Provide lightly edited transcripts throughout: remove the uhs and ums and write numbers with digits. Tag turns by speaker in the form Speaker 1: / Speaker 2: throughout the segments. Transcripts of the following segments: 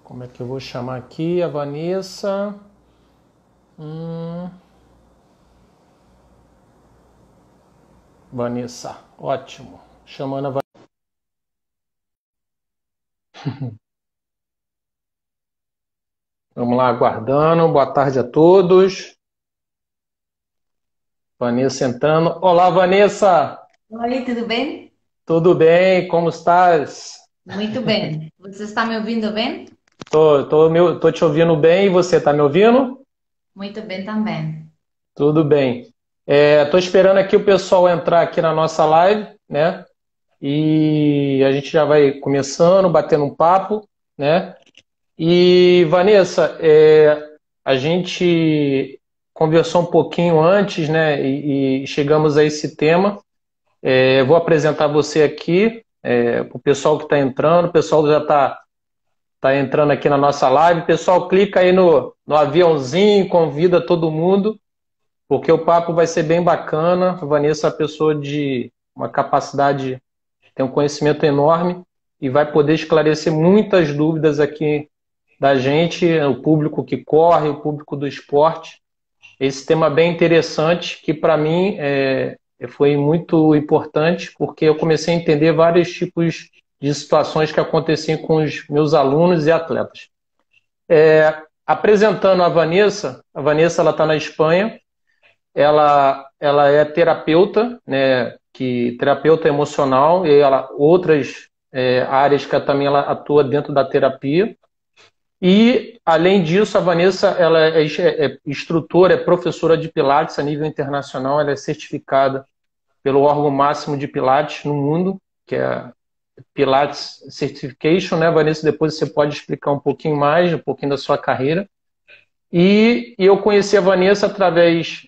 Speaker 1: Como é que eu vou chamar aqui a Vanessa? Vanessa, ótimo. Chamando a Vanessa. Vamos lá, aguardando. Boa tarde a todos. Vanessa entrando. Olá, Vanessa.
Speaker 2: Oi, tudo bem?
Speaker 1: Tudo bem? Como estás?
Speaker 2: Muito bem. Você está me ouvindo bem?
Speaker 1: Tô te ouvindo bem e você tá me ouvindo?
Speaker 2: Muito bem também.
Speaker 1: Tudo bem. Tô esperando aqui o pessoal entrar aqui na nossa live, né? E a gente já vai começando, batendo um papo, né? E, Vanessa, a gente conversou um pouquinho antes, né? E chegamos a esse tema. Vou apresentar você aqui, para o pessoal que está entrando. O pessoal já tá entrando aqui na nossa live. Pessoal, clica aí no aviãozinho, convida todo mundo, porque o papo vai ser bem bacana. A Vanessa é uma pessoa de uma capacidade, tem um conhecimento enorme e vai poder esclarecer muitas dúvidas aqui da gente, o público que corre, o público do esporte. Esse tema bem interessante, que para mim foi muito importante, porque eu comecei a entender vários tipos de situações que aconteciam com os meus alunos e atletas. Apresentando a Vanessa ela está na Espanha, ela é terapeuta, né, terapeuta emocional, e outras áreas que também ela atua dentro da terapia. E, além disso, a Vanessa ela é instrutora, é professora de Pilates a nível internacional, ela é certificada pelo órgão máximo de Pilates no mundo, que é a Pilates Certification, né, Vanessa? Depois você pode explicar um pouquinho mais, um pouquinho da sua carreira. E eu conheci a Vanessa através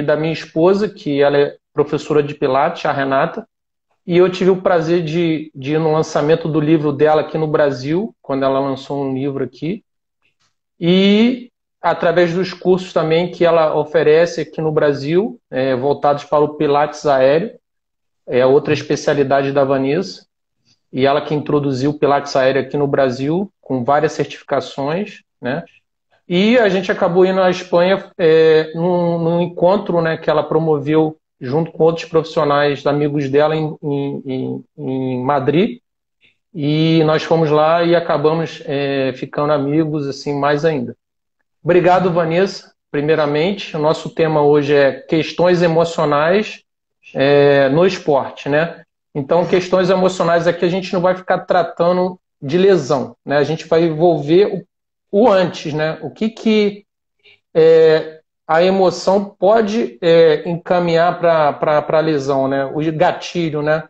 Speaker 1: da minha esposa, que ela é professora de Pilates, a Renata, e eu tive o prazer de ir no lançamento do livro dela aqui no Brasil, quando ela lançou um livro aqui, e através dos cursos também que ela oferece aqui no Brasil, voltados para o Pilates aéreo, é outra especialidade da Vanessa, e ela que introduziu o Pilates aéreo aqui no Brasil, com várias certificações, né? E a gente acabou indo à Espanha num encontro, né, que ela promoveu junto com outros profissionais amigos dela em Madrid, e nós fomos lá e acabamos ficando amigos assim mais ainda. Obrigado, Vanessa. Primeiramente, o nosso tema hoje é questões emocionais no esporte, né? Então, questões emocionais aqui a gente não vai ficar tratando de lesão, né? A gente vai envolver o antes, né? O que a emoção pode encaminhar para a lesão, né? O gatilho, né?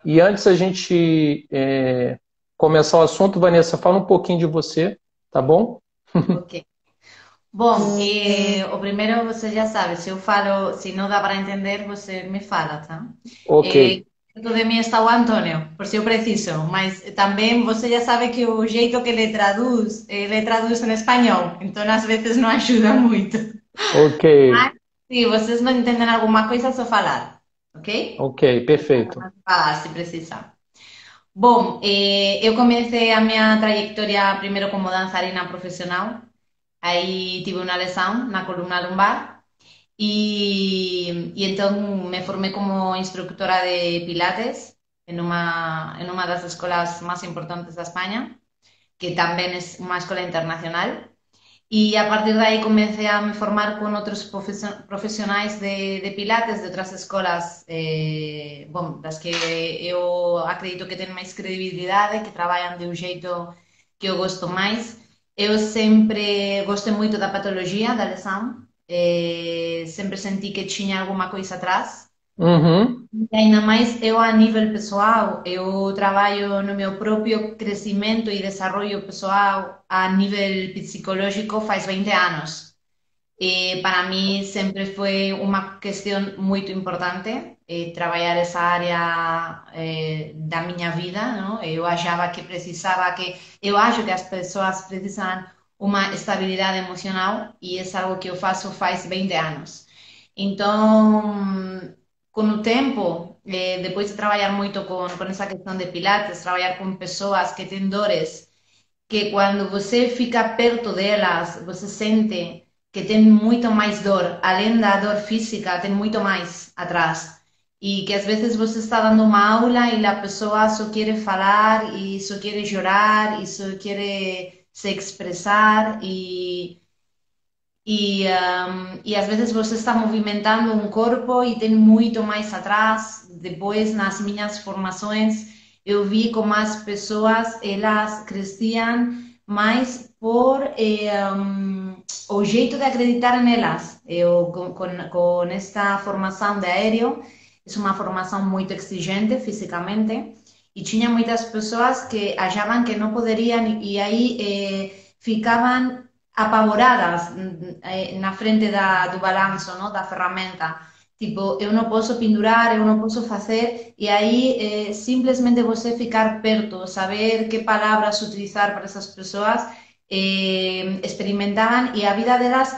Speaker 1: E antes a gente começar o assunto, Vanessa, fala um pouquinho de você, tá bom?
Speaker 2: Ok. Bom, o primeiro você já sabe, se eu falo, se não dá para entender, você me fala, tá?
Speaker 1: Ok.
Speaker 2: Eh, Dentro de mim está o Antônio, por se eu preciso, mas também você já sabe que o jeito que ele traduz em espanhol, então às vezes não ajuda muito.
Speaker 1: Ok,
Speaker 2: Mas se vocês não entendem alguma coisa, é só falar, ok?
Speaker 1: ok, perfeito.
Speaker 2: Falar se precisar. Bom, eu comecei a minha trajetória primeiro como dançarina profissional. Aí tive uma lesão na coluna lombar e então me formei como instructora de Pilates en uma das escolas más importantes de España, que también es una escuela internacional. Y a partir de ahí comencé a me formar con otros profesionales de Pilates de otras escolas, bom, das que eu acredito que têm mais credibilidade, que trabalham de um jeito que eu gosto mais. Eu sempre gostei muito da patologia da lesão, sempre senti que tinha alguma coisa atrás.
Speaker 1: Uhum.
Speaker 2: E ainda mais eu a nível pessoal, eu trabalho no meu próprio crescimento e desenvolvimento pessoal a nível psicológico faz 20 anos. E para mim sempre foi uma questão muito importante trabalhar essa área da minha vida, não? Eu achava que precisava que, eu acho que as pessoas precisam uma estabilidade emocional e é algo que eu faço faz 20 anos. Então, com o tempo, depois de trabalhar muito com essa questão de Pilates, trabalhar com pessoas que têm dores que quando você fica perto delas, você sente que tem muito mais dor, além da dor física, tem muito mais atrás. E que às vezes você está dando uma aula e a pessoa só quer falar e só quer chorar e só quer se expressar e às vezes você está movimentando um corpo e tem muito mais atrás. Depois, nas minhas formações, eu vi como as pessoas elas cresciam mais por o jeito de acreditar nelas. Eu, com esta formação de aéreo, é uma formação muito exigente fisicamente, e tinha muitas pessoas que achavam que não poderiam e aí ficavam apavoradas na frente do balanço, não? Da ferramenta. Tipo, eu não posso pendurar, eu não posso fazer, e aí simplesmente você ficar perto, saber que palavras utilizar para essas pessoas, experimentavam e a vida delas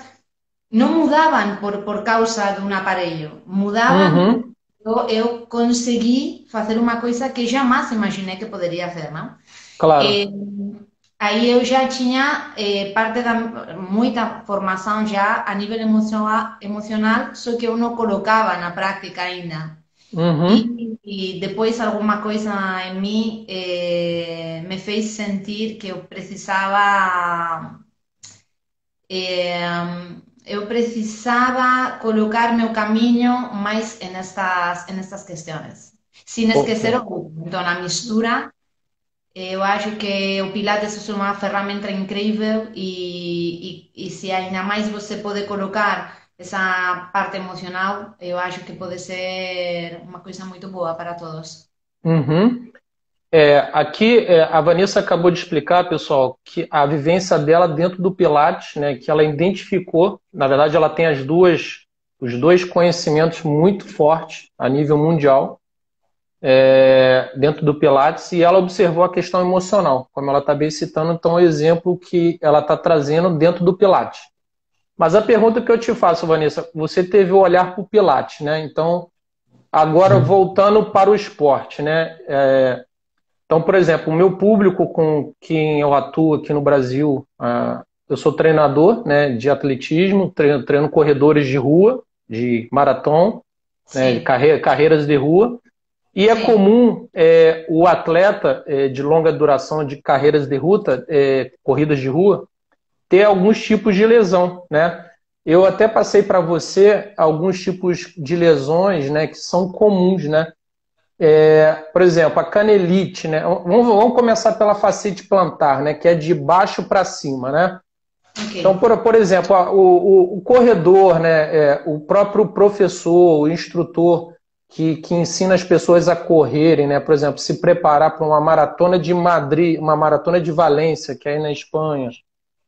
Speaker 2: não mudavam por causa de um aparelho, mudavam.
Speaker 1: Uhum,
Speaker 2: Eu consegui fazer uma coisa que jamais imaginei que poderia fazer, não?
Speaker 1: claro.
Speaker 2: Eh, Aí eu já tinha parte da muita formação já a nível emocional, só que eu não colocava na prática ainda.
Speaker 1: Uhum.
Speaker 2: E depois alguma coisa em mim me fez sentir que eh, eu precisava colocar meu caminho mais nestas questões, sem
Speaker 1: Ok.
Speaker 2: esquecer o corpo. Então, a mistura. Eu acho que o Pilates é uma ferramenta incrível e se ainda mais você pode colocar essa parte emocional, eu acho que pode ser uma coisa muito boa para todos.
Speaker 1: Uhum. Aqui, a Vanessa acabou de explicar, pessoal, que a vivência dela dentro do Pilates, né, que ela identificou, na verdade, ela tem os dois conhecimentos muito fortes a nível mundial, dentro do Pilates, e ela observou a questão emocional, como ela está bem citando, então, o exemplo que ela está trazendo dentro do Pilates. Mas a pergunta que eu te faço, Vanessa, você teve o olhar para o Pilates, né? Então, agora voltando para o esporte, né? Então, por exemplo, o meu público com quem eu atuo aqui no Brasil, eu sou treinador, né, de atletismo, treino corredores de rua, de maratona, né, de
Speaker 2: Sim,
Speaker 1: carreiras de rua, e é
Speaker 2: sim.
Speaker 1: comum o atleta de longa duração de carreiras de rua, corridas de rua, ter alguns tipos de lesão, né? Eu até passei para você alguns tipos de lesões, né, que são comuns, né? Por exemplo, a canelite, né? Vamos começar pela fascite plantar, né? Que é de baixo para cima, né?
Speaker 2: Ok.
Speaker 1: Então, por exemplo, o corredor, né? O próprio professor, o instrutor que ensina as pessoas a correrem, né? Por exemplo, se preparar para uma maratona de Madrid, uma maratona de Valência, que é aí na Espanha,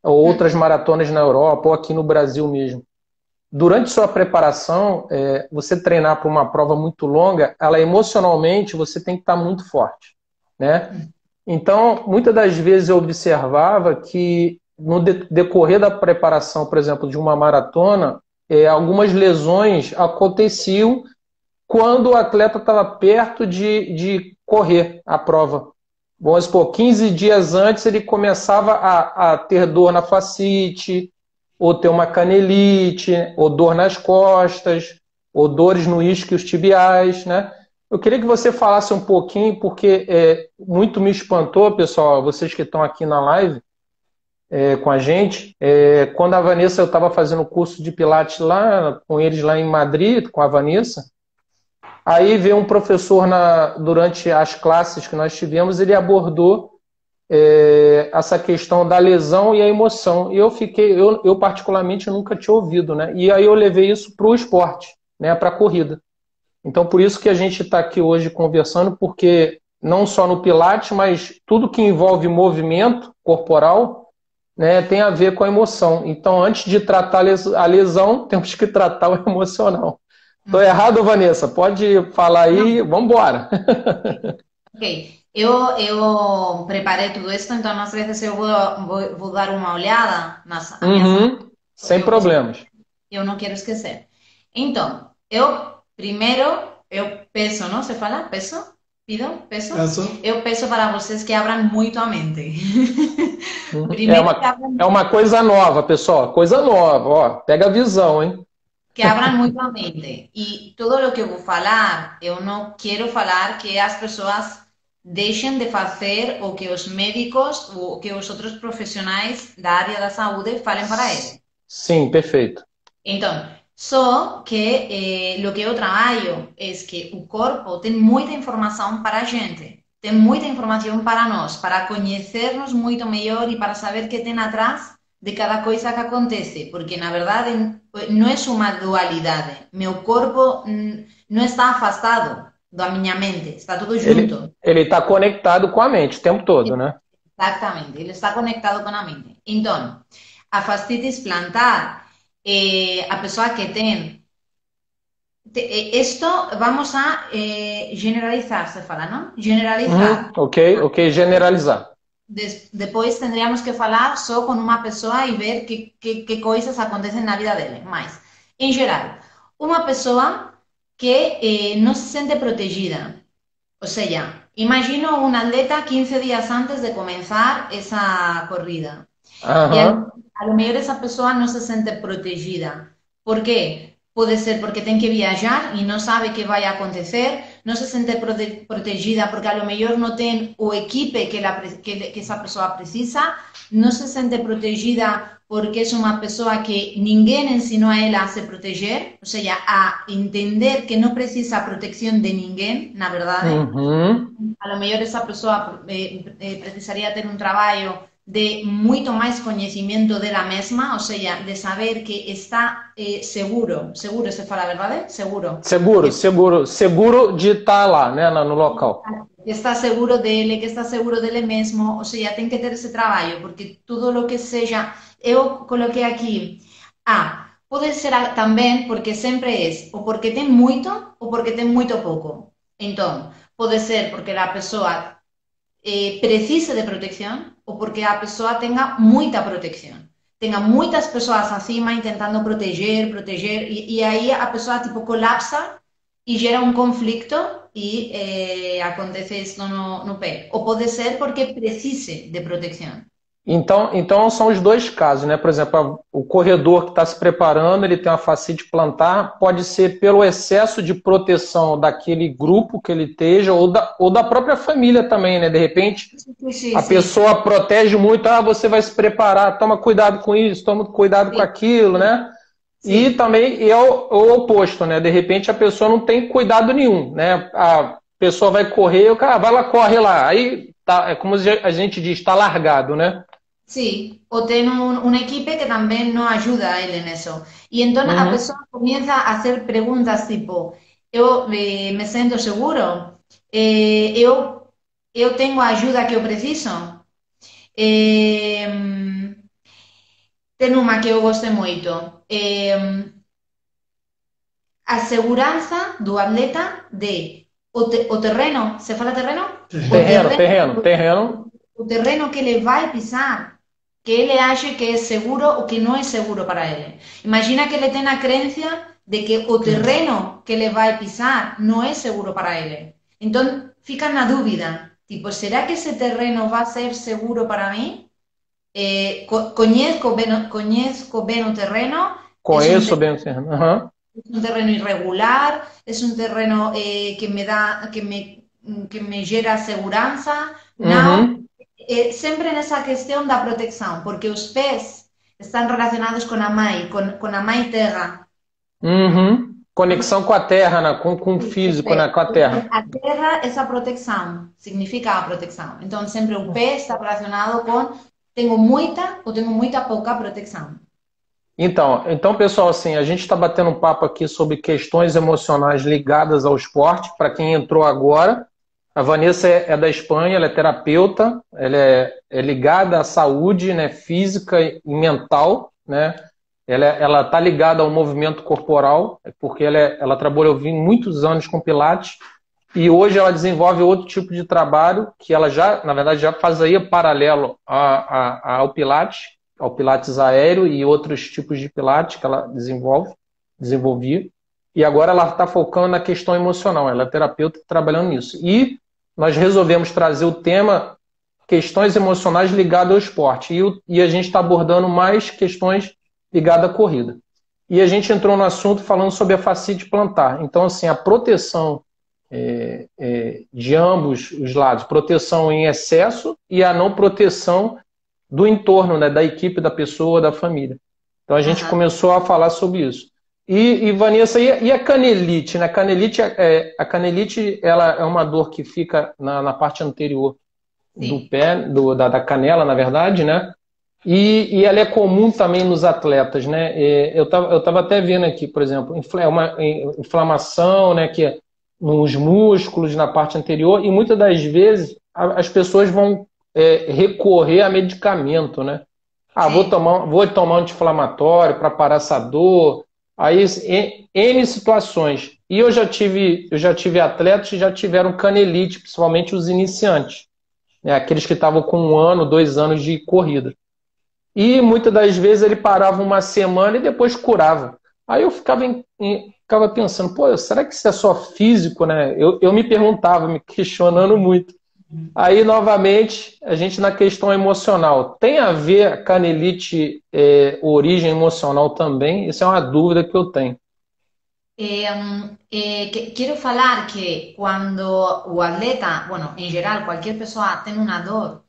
Speaker 1: ou outras maratonas na Europa, ou aqui no Brasil mesmo. Durante sua preparação, você treinar para uma prova muito longa, ela emocionalmente você tem que estar muito forte, né? Então, muitas das vezes eu observava que no decorrer da preparação, por exemplo, de uma maratona, algumas lesões aconteciam quando o atleta estava perto de correr a prova. Vamos supor, 15 dias antes ele começava a ter dor na facite, ou ter uma canelite, ou dor nas costas, ou dores no isquios tibiais, né? Eu queria que você falasse um pouquinho, porque muito me espantou, pessoal, vocês que estão aqui na live com a gente, quando a Vanessa, eu estava fazendo o curso de Pilates lá, com eles lá em Madrid, com a Vanessa, aí veio um professor durante as classes que nós tivemos, ele abordou essa questão da lesão e a emoção. E eu particularmente nunca tinha ouvido, né? E aí eu levei isso para o esporte, né? Para a corrida. Então por isso que a gente está aqui hoje conversando, porque não só no Pilates, mas tudo que envolve movimento corporal, né, tem a ver com a emoção. Então antes de tratar a lesão, temos que tratar o emocional. Estou errado, Vanessa? Pode falar aí,
Speaker 2: Não,
Speaker 1: vamos embora.
Speaker 2: ok. Eu preparei tudo isso, então às vezes eu vou dar uma olhada nas minhas anotações,
Speaker 1: Uhum,
Speaker 2: porque
Speaker 1: sem problemas.
Speaker 2: eu não quero esquecer. Então, eu primeiro, eu peso, não? Se fala peso? Pido? Peço?
Speaker 3: Peço.
Speaker 2: Eu peço para vocês que abram muito a mente.
Speaker 1: É
Speaker 2: Primeiro que
Speaker 1: uma,
Speaker 2: abram,
Speaker 1: é uma coisa nova, pessoal. Coisa nova, ó. Pega a visão, hein?
Speaker 2: muito a mente. E todo o que eu vou falar, eu não quero falar que as pessoas deixem de fazer o que os médicos ou o que os outros profissionais da área da saúde falem para eles.
Speaker 1: Sim, perfeito.
Speaker 2: Então, só que o que eu trabalho é que o corpo tem muita informação para a gente, tem muita informação para nós, para conhecermos muito melhor e para saber o que tem atrás de cada coisa que acontece, porque na verdade não é uma dualidade. Meu corpo não está afastado da minha mente, está tudo junto.
Speaker 1: Ele está conectado com a mente o tempo todo, né?
Speaker 2: Exatamente, ele está conectado com a mente. Então, a fascitis plantar, a pessoa que tem esto vamos a generalizar, se fala, ¿no? Generalizar.
Speaker 1: Ok, generalizar.
Speaker 2: Depois tendríamos que falar só com uma pessoa e ver que coisas acontecem na vida dele. Mas, em geral, uma pessoa que não se sente protegida. Ou seja, imagino um atleta 15 dias antes de começar essa corrida. Y
Speaker 1: Aham.
Speaker 2: a lo mejor esa persona no se siente protegida. ¿Por qué? Puede ser porque tiene que viajar y no sabe qué vaya a acontecer, no se siente protegida porque a lo mejor no tiene o equipo que esa persona precisa, no se siente protegida porque es una persona que ninguém ensinó a ella a se proteger, o sea, a entender que no precisa protección de ninguém, na verdade.
Speaker 1: Uhum.
Speaker 2: A lo mejor esa persona precisaría tener un trabajo de muito mais conhecimento dela mesma, ou seja, de saber que está seguro se fala a verdade? Seguro.
Speaker 1: Seguro de estar lá, né, no local.
Speaker 2: Que está seguro dele, que está seguro dele mesmo, ou seja, tem que ter esse trabalho, porque tudo o que seja, eu coloquei aqui, pode ser também porque sempre é, ou porque tem muito, ou porque tem muito pouco. Então, pode ser porque a pessoa precise de protección o porque a pessoa tenga muita protección. Tenga muitas pessoas acima intentando proteger, e aí a pessoa tipo colapsa e gera um conflito e acontece isso no pé. Ou pode ser porque precise de proteção.
Speaker 1: Então são os dois casos, né? Por exemplo, o corredor que está se preparando, ele tem uma fascite plantar, pode ser pelo excesso de proteção daquele grupo que ele esteja, ou da própria família também, né? De repente, a pessoa protege muito, você vai se preparar, toma cuidado com isso, toma cuidado com aquilo, né? Sim. E também é o oposto, né? De repente a pessoa não tem cuidado nenhum, né? A pessoa vai correr, o cara vai lá, corre lá. Aí tá, é como a gente diz, está largado, né?
Speaker 2: Sí, o tem un equipo que también no ayuda a él en eso. Y entonces la persona comienza a hacer preguntas tipo, yo me siento seguro, yo tengo ayuda que yo preciso. Tem uma que eu gostei muito. A segurança do atleta de o terreno, se fala terreno?
Speaker 1: Terreno.
Speaker 2: O terreno que ele vai pisar, que ele acha que é seguro ou que não é seguro para ele. Imagina que ele tem a crença de que o terreno que ele vai pisar não é seguro para ele. Então fica na dúvida, tipo, será que esse terreno vai ser seguro para mim? Conozco bem o terreno.
Speaker 1: Conheço bem o terreno. Uhum.
Speaker 2: Es un terreno irregular, es un terreno que me gera segurança. Não, sempre nessa questão da proteção, porque os pés estão relacionados com a mãe terra.
Speaker 1: Conexão com a terra, né? com o físico, né? Com a terra.
Speaker 2: A terra é a proteção, significa a proteção. Então, sempre o pé está relacionado com tenho muita ou tenho muita pouca proteção.
Speaker 1: Então, pessoal, assim, a gente está batendo um papo aqui sobre questões emocionais ligadas ao esporte. Para quem entrou agora, a Vanessa é da Espanha, ela é terapeuta, ela é ligada à saúde, né, física e mental, né? Ela está ligada ao movimento corporal, porque ela trabalhou muitos anos com Pilates e hoje ela desenvolve outro tipo de trabalho que ela já, na verdade, já fazia paralelo ao Pilates aéreo e outros tipos de Pilates que ela desenvolvia. E agora ela está focando na questão emocional. Ela é terapeuta trabalhando nisso. E nós resolvemos trazer o tema questões emocionais ligadas ao esporte. E a gente está abordando mais questões ligadas à corrida. E a gente entrou no assunto falando sobre a fascite plantar. Então, assim, a proteção de ambos os lados, proteção em excesso e a não proteção do entorno, né, da equipe, da pessoa, da família. Então a gente começou a falar sobre isso. E Vanessa, e a canelite? Né? A canelite ela é uma dor que fica na parte anterior do pé, da canela, na verdade, né? E ela é comum também nos atletas, né? Eu tava até vendo aqui, por exemplo, uma inflamação, né? Que é nos músculos, na parte anterior, e muitas das vezes as pessoas vão recorrer a medicamento, né? Vou tomar um anti-inflamatório para parar essa dor. Aí, N situações. E eu já tive atletas que já tiveram canelite, principalmente os iniciantes, né? Aqueles que estavam com 1 ano, 2 anos de corrida. E muitas das vezes ele parava uma semana e depois curava. Aí eu ficava pensando, pô, será que isso é só físico, né? Eu me perguntava, me questionando muito. Aí, novamente, a gente na questão emocional. Tem a ver a canelite origem emocional também? Isso é uma dúvida que eu tenho.
Speaker 2: Quiero falar que cuando o atleta, bueno, en geral, cualquier persona tiene una dor,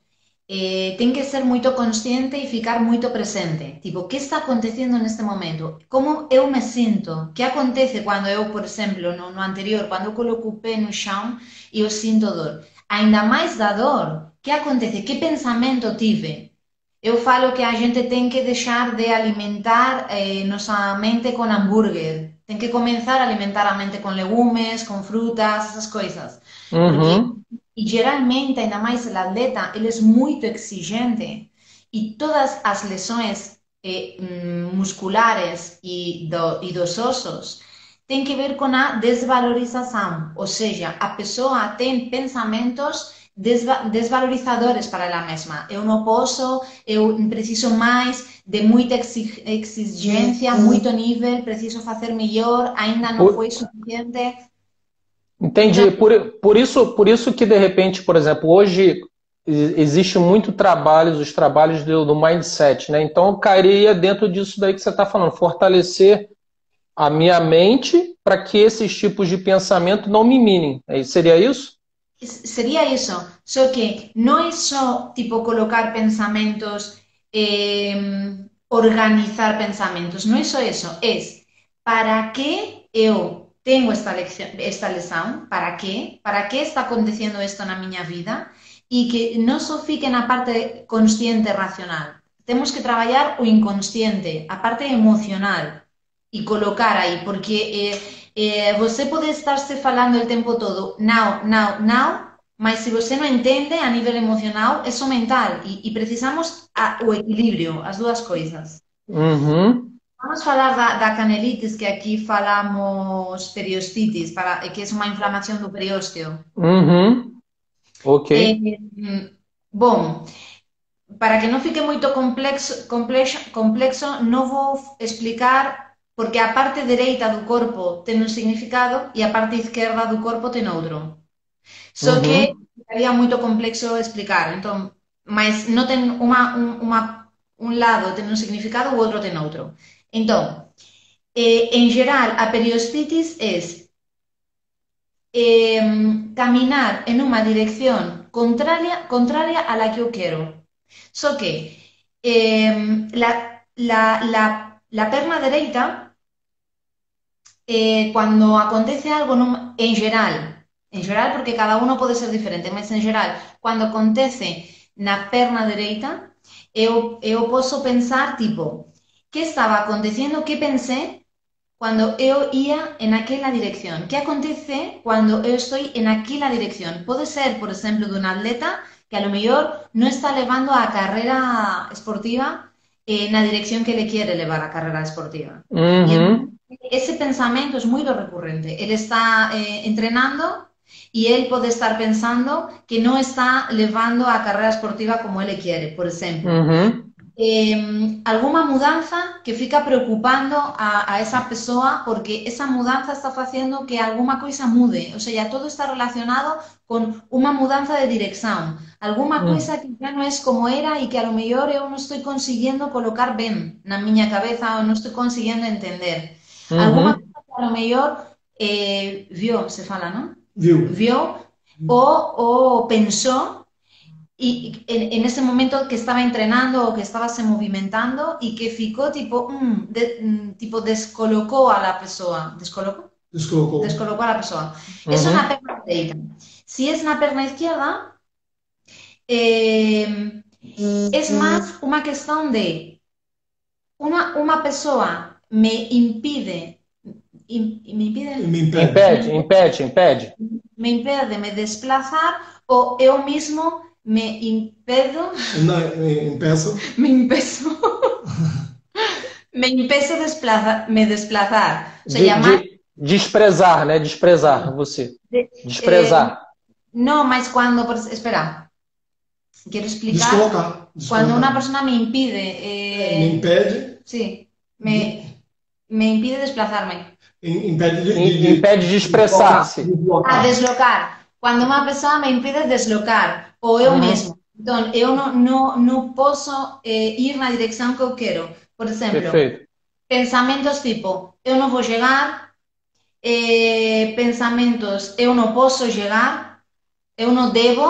Speaker 2: tem que ser muito consciente e ficar muito presente. Tipo, o que está acontecendo neste momento? Como eu me sinto? O que acontece quando eu, por exemplo, no anterior, quando eu coloco o pé no chão e eu sinto dor? Ainda mais da dor, o que acontece? Que pensamento tive? Eu falo que a gente tem que deixar de alimentar nossa mente com hambúrguer. Tem que começar a alimentar a mente com legumes, com frutas, essas coisas. Porque,
Speaker 1: Uhum.
Speaker 2: e geralmente, ainda mais o atleta, ele é muito exigente e todas as lesões musculares e dos ossos têm que ver com a desvalorização. Ou seja, a pessoa tem pensamentos desvalorizadores para ela mesma. Eu não posso, eu preciso mais de muita exigência, muito nível, preciso fazer melhor, ainda não foi suficiente. Então,
Speaker 1: Entendi. Por isso que, de repente, por exemplo, hoje existe muito os trabalhos do mindset, né? Então, cairia dentro disso daí que você está falando, fortalecer a minha mente para que esses tipos de pensamento não me minem. Seria isso?
Speaker 2: sería eso. So que no es só, tipo, colocar pensamentos, organizar pensamentos, no es só eso, es para qué eu tengo esta lesão, para qué está acontecendo isto na minha vida e que não só fique na parte consciente racional. Temos que trabalhar o inconsciente, a parte emocional e colocar aí, porque você pode estar se falando o tempo todo now, now, now, mas se você não entende a nível emocional, é só mental e precisamos o equilíbrio, as duas coisas.
Speaker 1: Uhum.
Speaker 2: Vamos falar da canelitis, que aqui falamos periostitis, que é uma inflamação do periósteo.
Speaker 1: Uhum. Ok.
Speaker 2: Bom, para que não fique muito complexo, não vou explicar porque a parte direita do corpo tem um significado e a parte esquerda do corpo tem outro. Só que
Speaker 1: Uhum.
Speaker 2: ficaria muito complexo explicar. Então, mas não tem um lado tem um significado, o outro tem outro. Então, em geral, a periostitis é caminar en una dirección contraria a la que yo quiero. So que la perna derecha, cuando acontece algo en general porque cada uno puede ser diferente, pero en general, cuando acontece na perna derecha, yo puedo pensar tipo, ¿qué estaba aconteciendo? ¿Qué pensé? Cuando yo iba en aquella dirección. ¿Qué acontece cuando yo estoy en aquella dirección? Puede ser, por ejemplo, de un atleta que a lo mejor no está llevando a carrera esportiva en la dirección que le quiere llevar a carrera esportiva. Y
Speaker 1: Uhum.
Speaker 2: ese pensamiento es muy recurrente. Él está entrenando y él puede estar pensando que no está llevando a carrera esportiva como él le quiere, por ejemplo.
Speaker 1: Uhum.
Speaker 2: alguna mudanza que fica preocupando a esa persona porque esa mudanza está haciendo que alguna cosa mude. O sea, ya todo está relacionado con una mudanza de dirección. Alguna
Speaker 1: Hum,
Speaker 2: cosa que ya no es como era y que a lo mejor yo no estoy consiguiendo colocar bien en mi cabeza o no estoy consiguiendo entender. Alguna
Speaker 1: uhum,
Speaker 2: cosa que a lo mejor vio, se fala, ¿no?
Speaker 3: Viu?
Speaker 2: Vio o pensó y en ese momento que estaba entrenando o que estaba se movimentando y que ficó tipo, tipo descolocó a la persona. ¿Descolocó?
Speaker 3: Descolocou.
Speaker 2: Descolocó a la persona. Eso es la
Speaker 1: uhum.
Speaker 2: perna derecha. Si es la perna izquierda, eh, es más una cuestión de una persona me impide, me impide,
Speaker 3: Me impede.
Speaker 1: Impede, impede, impede.
Speaker 2: me impide me desplazar o yo mismo me impedo,
Speaker 3: Impeço.
Speaker 2: me impeso. Me impeço me desplazar. O sea, llamar.
Speaker 1: Desprezar, né? Desprezar você.
Speaker 2: eh,
Speaker 1: Desprezar.
Speaker 2: no, más cuando. Espera, quiero explicar.
Speaker 3: Descolocar.
Speaker 2: Cuando una
Speaker 3: Descolocar.
Speaker 2: persona me impide.
Speaker 3: Me impede.
Speaker 2: Sí,
Speaker 3: De,
Speaker 2: me impide desplazarme.
Speaker 3: impede
Speaker 1: Impede de expressar-se.
Speaker 2: A
Speaker 3: deslocar.
Speaker 2: deslocar. Cuando una persona me impide deslocar, o yo
Speaker 1: Uhum,
Speaker 2: mismo. Entonces, yo no puedo ir en la dirección que yo quiero. Por ejemplo,
Speaker 1: perfeito.
Speaker 2: pensamientos tipo, yo no voy a llegar. Pensamentos, eu não posso chegar, eu não devo,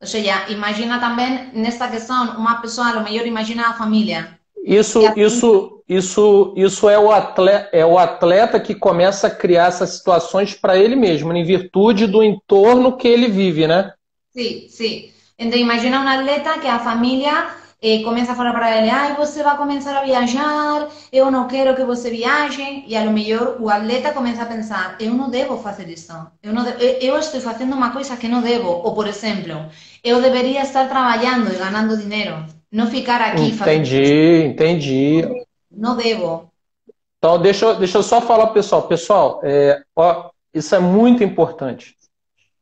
Speaker 2: ou seja, imagina também nesta questão, uma pessoa, a lo melhor imagina a família, e
Speaker 1: Isso,
Speaker 2: a família,
Speaker 1: isso, isso é o atleta que começa a criar essas situações para ele mesmo, em virtude do entorno que ele vive, né?
Speaker 2: sim, sim. Então imagina um atleta que a família começa a falar para ele, ai, você vai começar a viajar, eu não quero que você viaje, e a lo melhor o atleta começa a pensar, eu não devo fazer isso, eu, não eu estou fazendo uma coisa que não devo, ou por exemplo, eu deveria estar trabalhando e ganhando dinheiro, não ficar aqui fazendo isso,
Speaker 1: Entendi, entendi.
Speaker 2: não devo.
Speaker 1: Então, deixa eu só falar, pessoal. Pessoal, ó, isso é muito importante,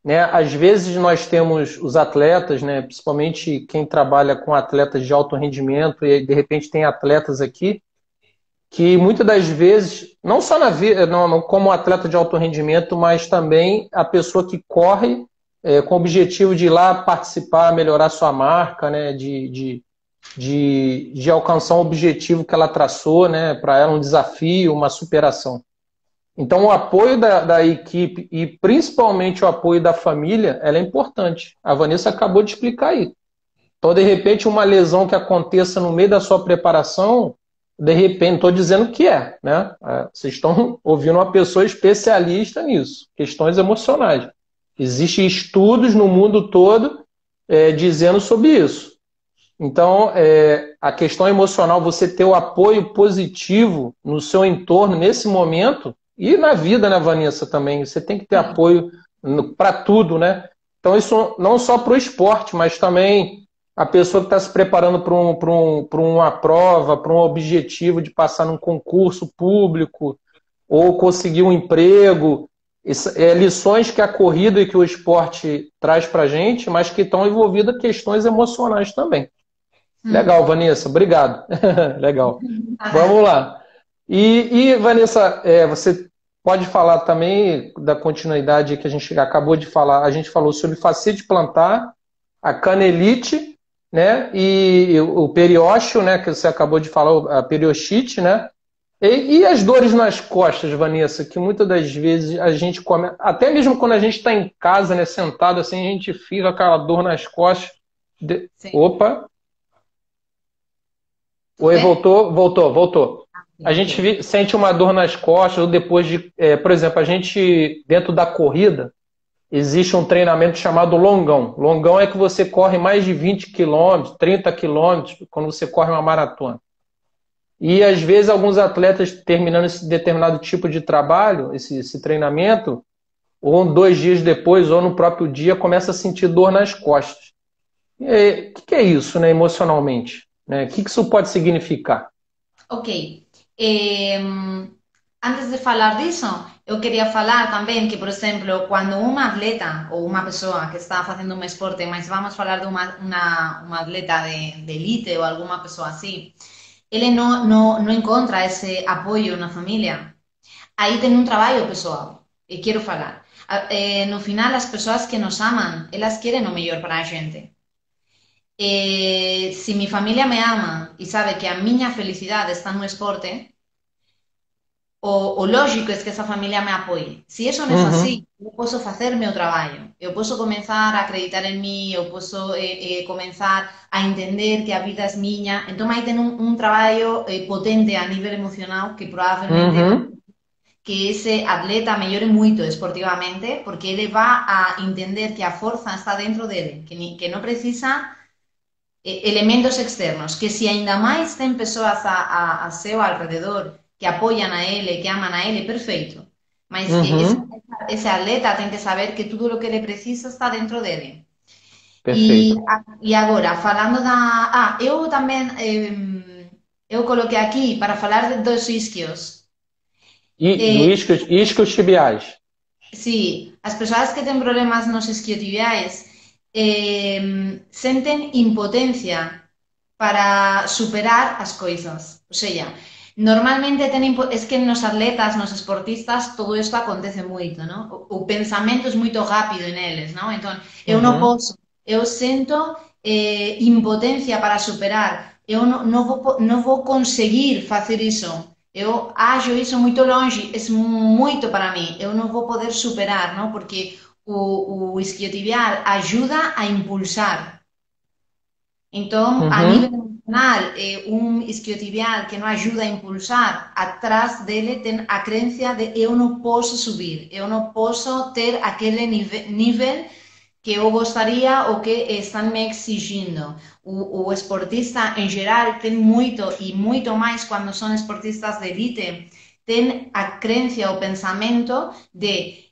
Speaker 1: né? Às vezes nós temos os atletas, né? Principalmente quem trabalha com atletas de alto rendimento, e de repente tem atletas aqui que muitas das vezes, não só na vida, como atleta de alto rendimento, mas também a pessoa que corre com o objetivo de ir lá participar, melhorar sua marca, né? De alcançar um objetivo que ela traçou, né? Para ela, um desafio, uma superação. Então, o apoio da equipe e principalmente o apoio da família, ela é importante. A Vanessa acabou de explicar aí. Então, de repente, uma lesão que aconteça no meio da sua preparação, de repente, estou dizendo que né? Vocês estão ouvindo uma pessoa especialista nisso, questões emocionais. Existem estudos no mundo todo dizendo sobre isso. Então, a questão emocional, você ter o apoio positivo no seu entorno nesse momento, e na vida, né, Vanessa, também, você tem que ter apoio para tudo, né? Então, isso não só para o esporte, mas também a pessoa que está se preparando para uma prova, para um objetivo de passar num concurso público ou conseguir um emprego. Lições que a corrida e que o esporte traz para a gente, mas que estão envolvidas questões emocionais também. Legal, Vanessa, obrigado. Legal. Vamos lá. Vanessa, você pode falar também da continuidade que a gente acabou de falar. A gente falou sobre fascite plantar, a canelite, né? E o periósteo, né? Que você acabou de falar, a periostite, né? E as dores nas costas, Vanessa, que muitas das vezes a gente come, até mesmo quando a gente está em casa, né, sentado assim, a gente fica aquela dor nas costas. Opa! Oi, voltou. A gente sente uma dor nas costas, ou depois de, por exemplo, a gente, dentro da corrida, existe um treinamento chamado longão. Longão é que você corre mais de 20 quilômetros, 30 quilômetros, quando você corre uma maratona. E, às vezes, alguns atletas, terminando esse determinado tipo de trabalho, esse treinamento, ou 2 dias depois, ou no próprio dia, começa a sentir dor nas costas. O que é isso, né, emocionalmente? Né? O que isso pode significar?
Speaker 2: Ok. antes de falar disso, eu queria falar também que, por exemplo, quando uma atleta ou uma pessoa que está fazendo um esporte, mas vamos falar de uma atleta de elite ou alguma pessoa assim, ele não encontra esse apoio na família, aí tem um trabalho pessoal. E quero falar. No final, as pessoas que nos amam, elas querem o melhor para a gente. Se minha família me ama e sabe que a minha felicidade está no esporte, o lógico é que essa família me apoie. Se isso não é
Speaker 1: Uhum,
Speaker 2: assim, eu posso fazer meu trabalho. Eu posso começar a acreditar em mim, eu posso começar a entender que a vida é minha. Então, aí tem um trabalho potente a nível emocional que provavelmente vai
Speaker 1: uhum,
Speaker 2: que esse atleta melhore muito esportivamente, porque ele vai a entender que a força está dentro dele, que não precisa elementos externos, que se ainda mais tem pessoas a seu alrededor que apoiam a ele, que amam a ele, perfeito. Mas
Speaker 1: uhum.
Speaker 2: esse atleta tem que saber que tudo o que ele precisa está dentro dele. E,
Speaker 1: Perfeito.
Speaker 2: e agora, falando da... eu também... eu coloquei aqui para falar dos isquios.
Speaker 1: E do
Speaker 2: Eh,
Speaker 1: isquios tibiais.
Speaker 2: Sí, as persoas que ten problemas nos isquiotibiais senten impotencia para superar as coisas. O sea, normalmente es que nos atletas, nos esportistas, todo isto acontece moito, ¿no? O pensamento é moito rápido en eles, ¿no? Entón, eu non
Speaker 1: Uhum,
Speaker 2: posso, eu sento impotencia para superar, eu non vou conseguir facer iso. Eu acho isso muito longe, é muito para mim. Eu não vou poder superar, não? Porque o isquiotibial ajuda a impulsar. Então, a nível
Speaker 1: uhum.
Speaker 2: emocional, um isquiotibial que não ajuda a impulsar, atrás dele tem a crença de eu não posso subir, eu não posso ter aquele nível que eu gostaria ou que estão me exigindo. O esportista, em geral, tem muito, e muito mais quando são esportistas de elite, tem a crença, o pensamento de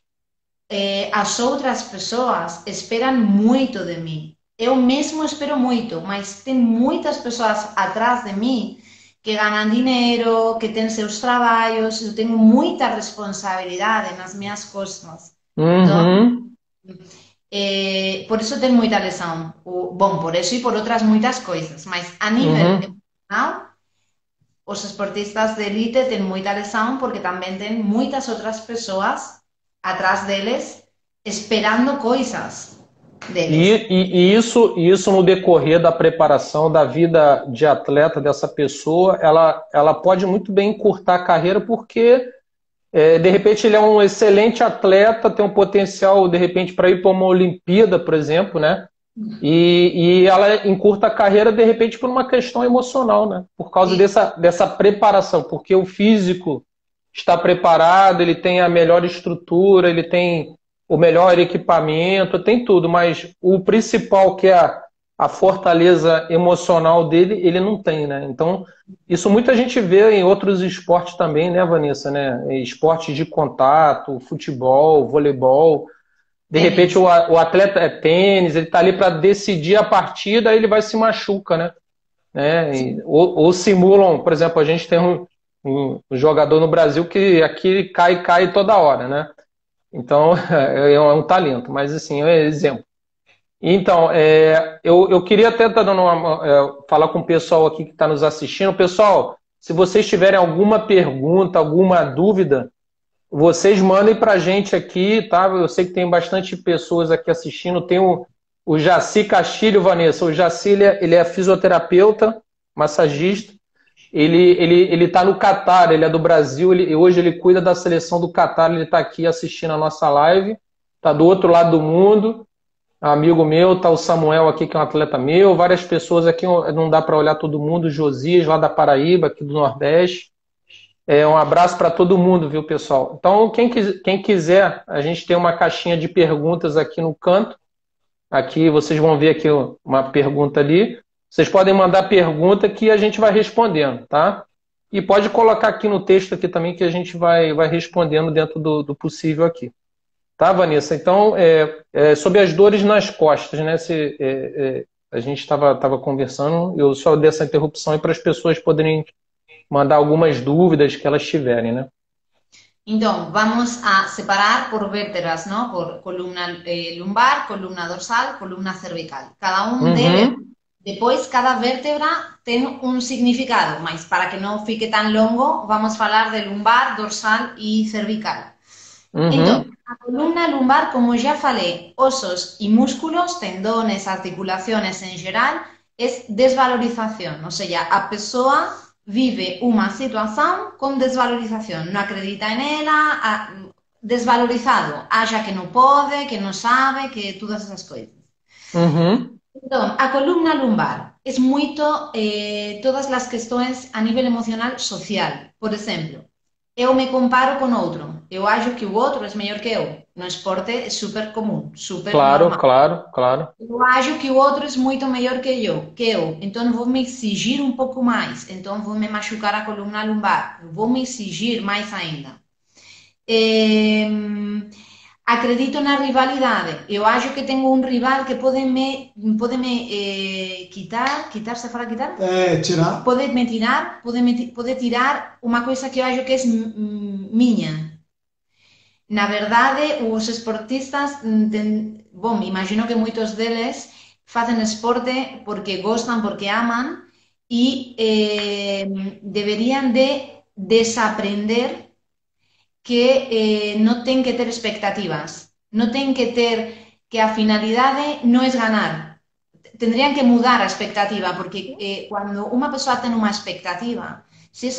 Speaker 2: as outras pessoas esperam muito de mim. Eu mesmo espero muito, mas tem muitas pessoas atrás de mim que ganham dinheiro, que têm seus trabalhos, eu tenho muita responsabilidade nas minhas costas. Então,
Speaker 1: Uhum,
Speaker 2: por isso tem muita lesão. Bom, por isso e por outras muitas coisas. Mas a nível
Speaker 1: uhum.
Speaker 2: emocional, os esportistas de elite têm muita lesão porque também tem muitas outras pessoas atrás deles esperando coisas
Speaker 1: E,
Speaker 2: deles.
Speaker 1: isso no decorrer da preparação da vida de atleta dessa pessoa, ela pode muito bem encurtar a carreira porque, de repente, ele é um excelente atleta, tem um potencial, de repente, para ir para uma Olimpíada, por exemplo, né? E ela encurta a carreira, de repente, por uma questão emocional, né? Por causa
Speaker 2: E,
Speaker 1: dessa preparação, porque o físico está preparado, ele tem a melhor estrutura, ele tem o melhor equipamento, tem tudo, mas o principal, que é a fortaleza emocional dele, ele não tem, né? Então, isso muita gente vê em outros esportes também, né, Vanessa, né? Esportes de contato, futebol, voleibol. De repente
Speaker 2: tênis.
Speaker 1: o atleta é tênis, ele está ali para decidir a partida, aí ele vai se machuca, né? Ou simulam, por exemplo, a gente tem um jogador no Brasil que aqui cai toda hora, né? Então é um talento, mas assim, é um exemplo. Então, eu queria até estar dando falar com o pessoal aqui que está nos assistindo. Pessoal, se vocês tiverem alguma pergunta, alguma dúvida, vocês mandem para a gente aqui, tá? Eu sei que tem bastante pessoas aqui assistindo. Tem o Jaci Castilho, Vanessa. O Jaci, ele é fisioterapeuta, massagista. Ele está no Catar, ele é do Brasil. Hoje ele cuida da seleção do Catar. Ele está aqui assistindo a nossa live. Está do outro lado do mundo. Amigo meu, está o Samuel aqui, que é um atleta meu. Várias pessoas aqui, não dá para olhar todo mundo. O Josias, lá da Paraíba, aqui do Nordeste. Um abraço para todo mundo, viu, pessoal? Então, quem quiser, a gente tem uma caixinha de perguntas aqui no canto. Aqui vocês vão ver aqui uma pergunta ali. Vocês podem mandar pergunta que a gente vai respondendo, tá? E pode colocar aqui no texto aqui também que a gente vai respondendo dentro do possível aqui. Tá, Vanessa? Então, sobre as dores nas costas, né? A gente estava conversando, eu só dei essa interrupção para as pessoas poderem mandar algumas dúvidas que elas tiverem, né?
Speaker 2: Então, vamos a separar por vértebras, ¿no? Por columna lumbar, columna dorsal, columna cervical. Cada um deles,
Speaker 1: Uhum,
Speaker 2: depois, cada vértebra tem um significado, mas para que não fique tão longo, vamos falar de lumbar, dorsal e cervical. Então,
Speaker 1: uhum,
Speaker 2: a columna lumbar, como já falei, ossos e músculos, tendones, articulações em geral, é desvalorização, ou seja, a pessoa vive uma situação com desvalorização, não acredita nela, desvalorizado, acha que não pode, que não sabe, que todas essas coisas.
Speaker 1: uhum.
Speaker 2: Então, a columna lumbar é muito todas as questões a nível emocional social. Por exemplo, eu me comparo com outro. Eu acho que o outro é melhor que eu. No esporte é super comum, super
Speaker 1: Claro,
Speaker 2: normal.
Speaker 1: claro, claro.
Speaker 2: Eu acho que o outro é muito melhor que eu. Então vou me exigir um pouco mais. Então vou me machucar a coluna lumbar. Vou me exigir mais ainda. Acredito na rivalidade. Eu acho que tenho um rival que pode me quitar, se fala quitar?
Speaker 3: Tirar.
Speaker 2: Pode tirar uma coisa que eu acho que é minha. Na verdade, os esportistas, bom, imagino que muitos deles fazem esporte porque gostam, porque amam e deveriam de desaprender que não tem que ter expectativas, não tem que ter que a finalidade não é ganhar. Tendrían que mudar a expectativa, porque cuando una persona tiene una expectativa, si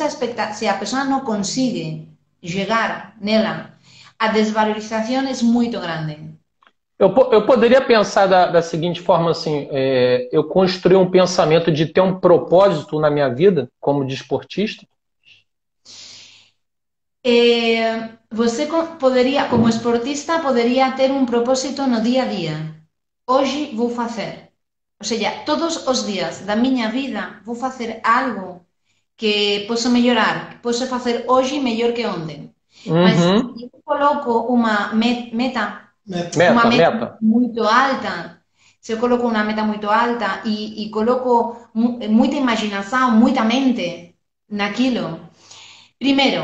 Speaker 2: a persona no consigue llegar nela, a desvalorización es muy grande.
Speaker 1: Eu poderia pensar da seguinte forma, assim, eu construí um pensamento de ter um propósito na minha vida, como desportista.
Speaker 2: Você poderia, como esportista, poderia ter um propósito no dia a dia. Hoje vou fazer. Ou seja, todos os dias da minha vida vou fazer algo que posso melhorar, que posso fazer hoje melhor que ontem. Mas
Speaker 1: Uhum.
Speaker 2: se eu coloco uma meta, uma
Speaker 3: Meta.
Speaker 1: Meta.
Speaker 2: muito alta, se eu coloco uma meta muito alta e coloco muita imaginação, muita mente naquilo, primeiro,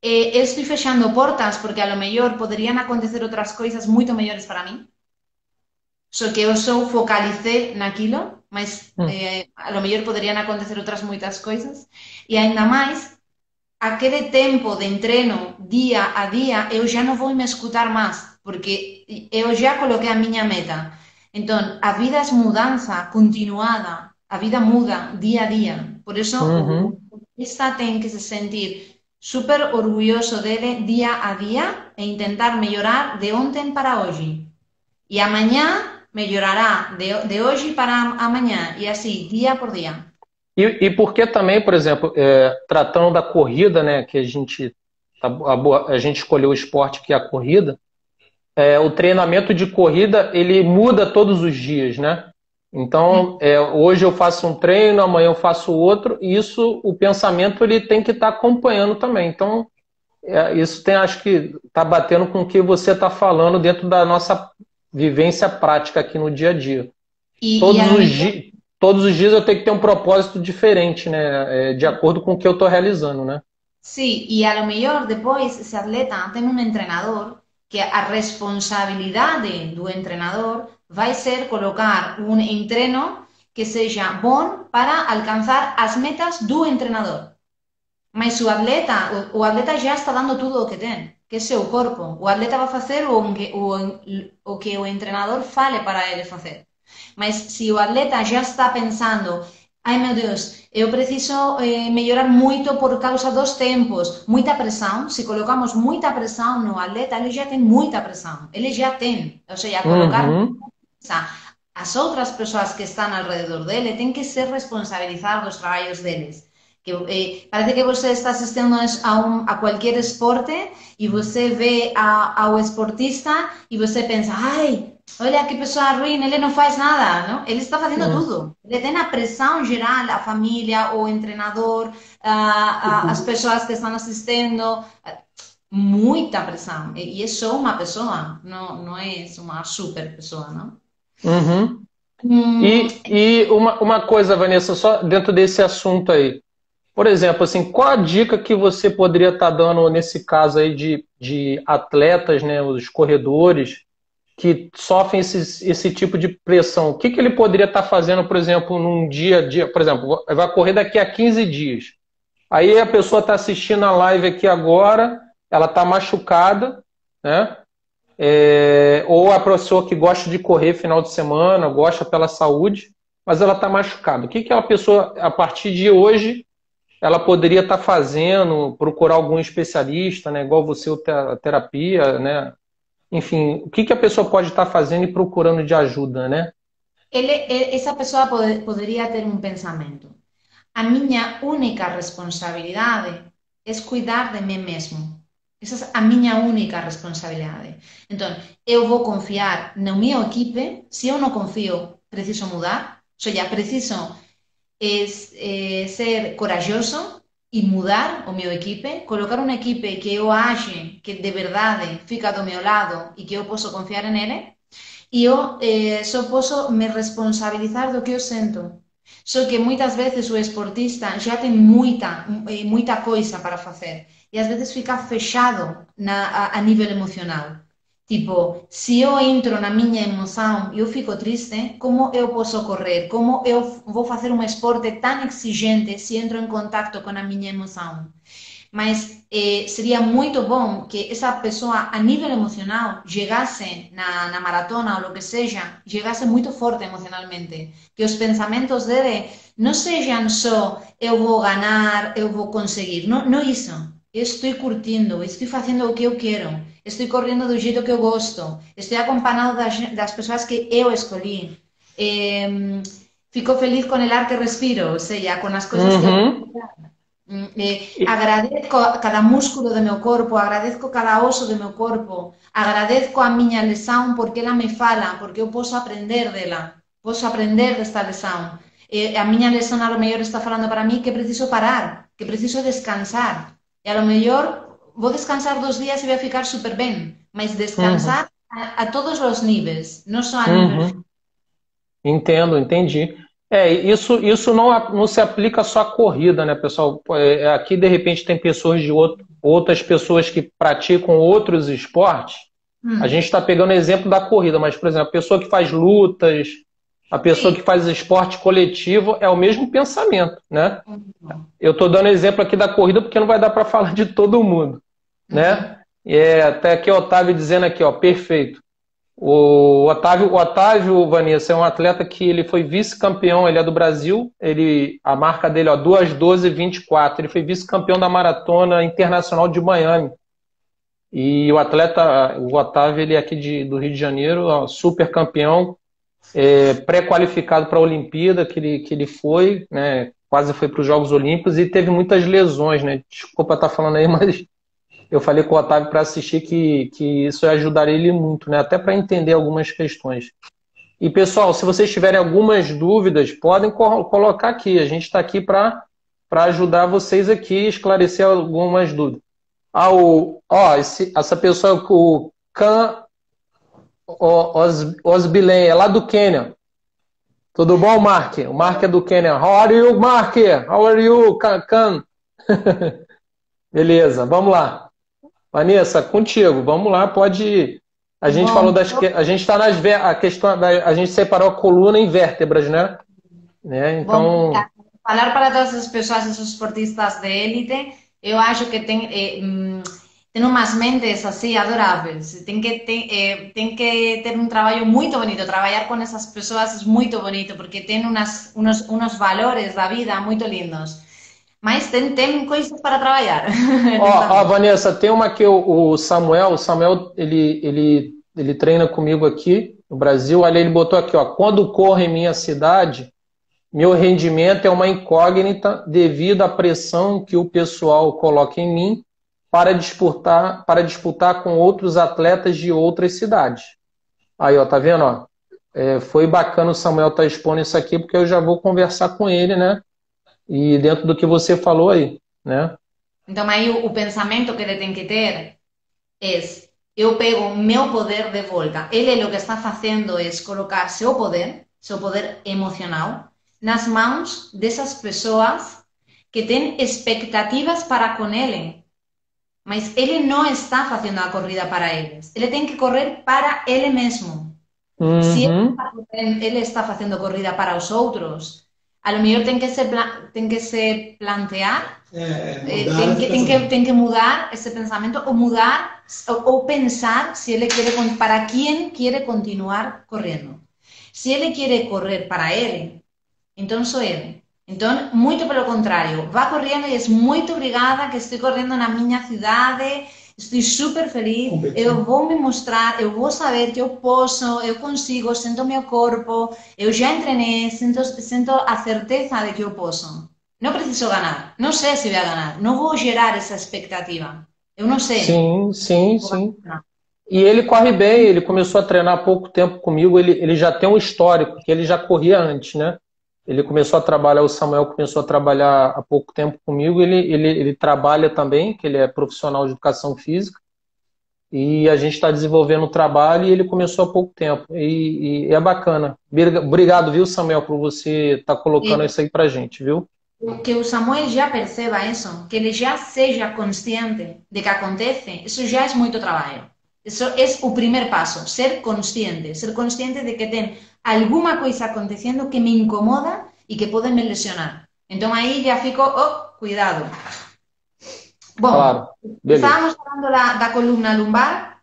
Speaker 2: eu estou fechando portas porque a lo melhor poderiam acontecer outras coisas muito melhores para mim. Só que eu só focalicé naquilo, mas a lo melhor poderiam acontecer outras muitas coisas. E ainda mais, aquele tempo de treino, dia a dia, eu já não vou me escutar mais, porque eu já coloquei a minha meta. Então, a vida é mudança continuada, a vida muda dia a dia. Por isso, o
Speaker 1: Uhum.
Speaker 2: artista tem que se sentir super orgulhoso dele dia a dia e tentar melhorar de ontem para hoje. E amanhã melhorará de hoje para amanhã, e assim, dia por dia.
Speaker 1: E porque também, por exemplo, tratando da corrida, né, que a gente escolheu o esporte que é a corrida, o treinamento de corrida ele muda todos os dias, né? Então, hoje eu faço um treino, amanhã eu faço outro, e isso, o pensamento ele tem que estar acompanhando também. Então, isso acho que está batendo com o que você está falando dentro da nossa vivência prática aqui no dia a dia. Todos os dias eu tenho que ter um propósito diferente, né? De acordo com o que eu estou realizando, né?
Speaker 2: Sim, e a lo melhor depois esse atleta tem um treinador que a responsabilidade do treinador vai ser colocar um treino que seja bom para alcançar as metas do treinador. Mas o atleta já está dando tudo o que tem, que é seu corpo. O atleta vai fazer o que o treinador fale para ele fazer. Mas se o atleta já está pensando, ai meu Deus, eu preciso melhorar muito por causa dos tempos, muita pressão, se colocamos muita pressão no atleta, ele já tem muita pressão, ele já tem, ou seja, colocar as outras pessoas que estão ao redor dele têm que ser responsabilizadas dos trabalhos deles. Que, parece que você está assistindo a qualquer esporte e você vê ao esportista e você pensa, ai, olha que pessoa ruim, ele não faz nada, não? Ele está fazendo tudo. Ele tem a pressão geral, a família, o treinador, as pessoas que estão assistindo, muita pressão. E é só uma pessoa, não é uma super pessoa, não?
Speaker 1: Uhum. E uma coisa, Vanessa, só dentro desse assunto aí. Por exemplo, assim, qual a dica que você poderia estar dando nesse caso aí de atletas, né, os corredores, que sofrem esse tipo de pressão? O que que ele poderia estar fazendo, por exemplo, num dia a dia? Por exemplo, vai correr daqui a 15 dias. Aí a pessoa está assistindo a live aqui agora, ela está machucada, né? Ou a pessoa que gosta de correr final de semana, gosta pela saúde, mas ela está machucada. O que que a pessoa, a partir de hoje, ela poderia estar fazendo, procurar algum especialista, né? Igual você, a terapia, né? Enfim, o que que a pessoa pode estar fazendo e procurando de ajuda, né?
Speaker 2: Esa pessoa podería ter un pensamento. A miña única responsabilidade é cuidar de mí mesmo. Esa é a miña única responsabilidade. Entón, eu vou confiar no meu equipe. Se eu non confío, preciso mudar. O sea, preciso ser corajoso e mudar o meu equipe, colocar un equipe que eu ache que de verdade fica do meu lado e que eu posso confiar en ele. E eu só posso me responsabilizar do que eu sinto. Só que muitas vezes o esportista já tem muita coisa para fazer e às vezes fica fechado a nível emocional. Tipo, se eu entro na minha emoção e eu fico triste, como eu posso correr? Como eu vou fazer um esporte tão exigente se entro em contato com a minha emoção? Mas seria muito bom que essa pessoa, a nível emocional, chegasse na maratona ou o que seja, chegasse muito forte emocionalmente. Que os pensamentos dele não sejam só eu vou ganhar, eu vou conseguir. Não, não isso. Eu estou curtindo, estou fazendo o que eu quero, estou correndo do jeito que eu gosto, estou acompanhado das pessoas que eu escolhi. Fico feliz com o ar que respiro, ou seja, com as coisas que eu... Agradezco cada músculo do meu corpo, agradezco cada osso do meu corpo, agradezco a minha lesão porque ela me fala, porque eu posso aprender dela, posso aprender desta lesão. A minha lesão, a lo melhor, está falando para mim que preciso parar, que preciso descansar. E a lo melhor vou descansar 2 dias e vou ficar super bem, mas descansar a todos os níveis, não só a nível.
Speaker 1: Entendo, entendi. Isso não se aplica só à corrida, né, pessoal? Aqui, de repente, tem pessoas outras pessoas que praticam outros esportes. A gente está pegando exemplo da corrida, mas, por exemplo, a pessoa que faz lutas, a pessoa que faz esporte coletivo, é o mesmo pensamento, né? Eu estou dando exemplo aqui da corrida porque não vai dar para falar de todo mundo, né? Até aqui o Otávio dizendo aqui, ó, perfeito. O Otávio, Vanessa, é um atleta que ele foi vice-campeão, ele é do Brasil, a marca dele é 2:12:24, ele foi vice-campeão da Maratona Internacional de Miami. E o Otávio, ele é aqui do Rio de Janeiro, ó, super campeão, pré-qualificado para a Olimpíada, que ele foi, né, quase foi para os Jogos Olímpicos e teve muitas lesões, né? Desculpa estar falando aí, mas... Eu falei com o Otávio para assistir que isso ajudaria ele muito, né? Até para entender algumas questões. E, pessoal, se vocês tiverem algumas dúvidas, podem colocar aqui. A gente está aqui para ajudar vocês aqui, esclarecer algumas dúvidas. Essa pessoa, o Can Osbilen, é lá do Quênia. Tudo bom, Mark? O Mark é do Quênia. How are you, Mark? How are you, Can? Beleza, vamos lá. Vanessa, contigo, vamos lá, pode ir. A gente falou a gente está a gente separou a coluna em vértebras, né? Então,
Speaker 2: falar para todas as pessoas, esses esportistas de élite, eu acho que tem umas mentes assim adoráveis. Tem que ter um trabalho muito bonito. Trabalhar com essas pessoas é muito bonito porque tem uns valores da vida muito lindos. Mas tem coisas para trabalhar.
Speaker 1: Vanessa, tem uma que o Samuel, ele treina comigo aqui no Brasil. Ali ele botou aqui, ó, quando corro em minha cidade, meu rendimento é uma incógnita devido à pressão que o pessoal coloca em mim para disputar com outros atletas de outras cidades. Aí, ó, tá vendo? Ó? Foi bacana o Samuel estar expondo isso aqui, porque eu já vou conversar com ele, né? E dentro do que você falou aí, né?
Speaker 2: Então aí o pensamento que ele tem que ter é: eu pego meu poder de volta. Ele o que está fazendo é colocar seu poder emocional, nas mãos dessas pessoas que tem expectativas para com ele. Mas ele não está fazendo a corrida para eles. Ele tem que correr para ele mesmo. Se ele está fazendo corrida para os outros, a lo melhor tem que se plantear, tem que mudar esse pensamento, ou pensar se ele para quem quer continuar correndo. Se ele quer correr para ele, então sou ele. Então, muito pelo contrário, vá correndo e é muito obrigada que estou correndo na minha cidade, estou super feliz, eu vou me mostrar, eu vou saber que eu posso, eu consigo, sinto meu corpo, eu já treinei, sinto a certeza de que eu posso. Não preciso ganhar, não sei se vou ganhar, não vou gerar essa expectativa, eu não sei.
Speaker 1: Sim. E ele corre bem, ele começou a treinar há pouco tempo comigo, ele já tem um histórico, que ele já corria antes, né? Ele começou a trabalhar, o Samuel começou a trabalhar há pouco tempo comigo, ele trabalha também, que ele é profissional de educação física, e a gente está desenvolvendo o trabalho e ele começou há pouco tempo, e é bacana. Obrigado, viu, Samuel, por você estar colocando isso aí pra gente, viu?
Speaker 2: Que o Samuel já perceba isso, que ele já seja consciente de que acontece, isso já é muito trabalho. Isso é o primeiro passo, ser consciente de que tem alguma coisa acontecendo que me incomoda e que pode me lesionar. Então aí já fico, cuidado. Bom,
Speaker 1: claro.
Speaker 2: estávamos falando da coluna lumbar.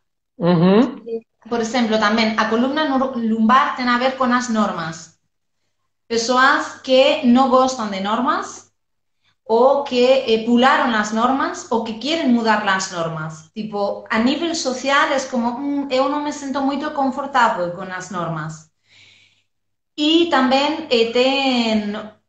Speaker 2: Por exemplo, também a coluna lumbar tem a ver com as normas. Pessoas que não gostam de normas, o que pularon as normas ou que queren mudar as normas. Tipo, a nível social é como, eu non me sinto moito confortável con as normas. E tamén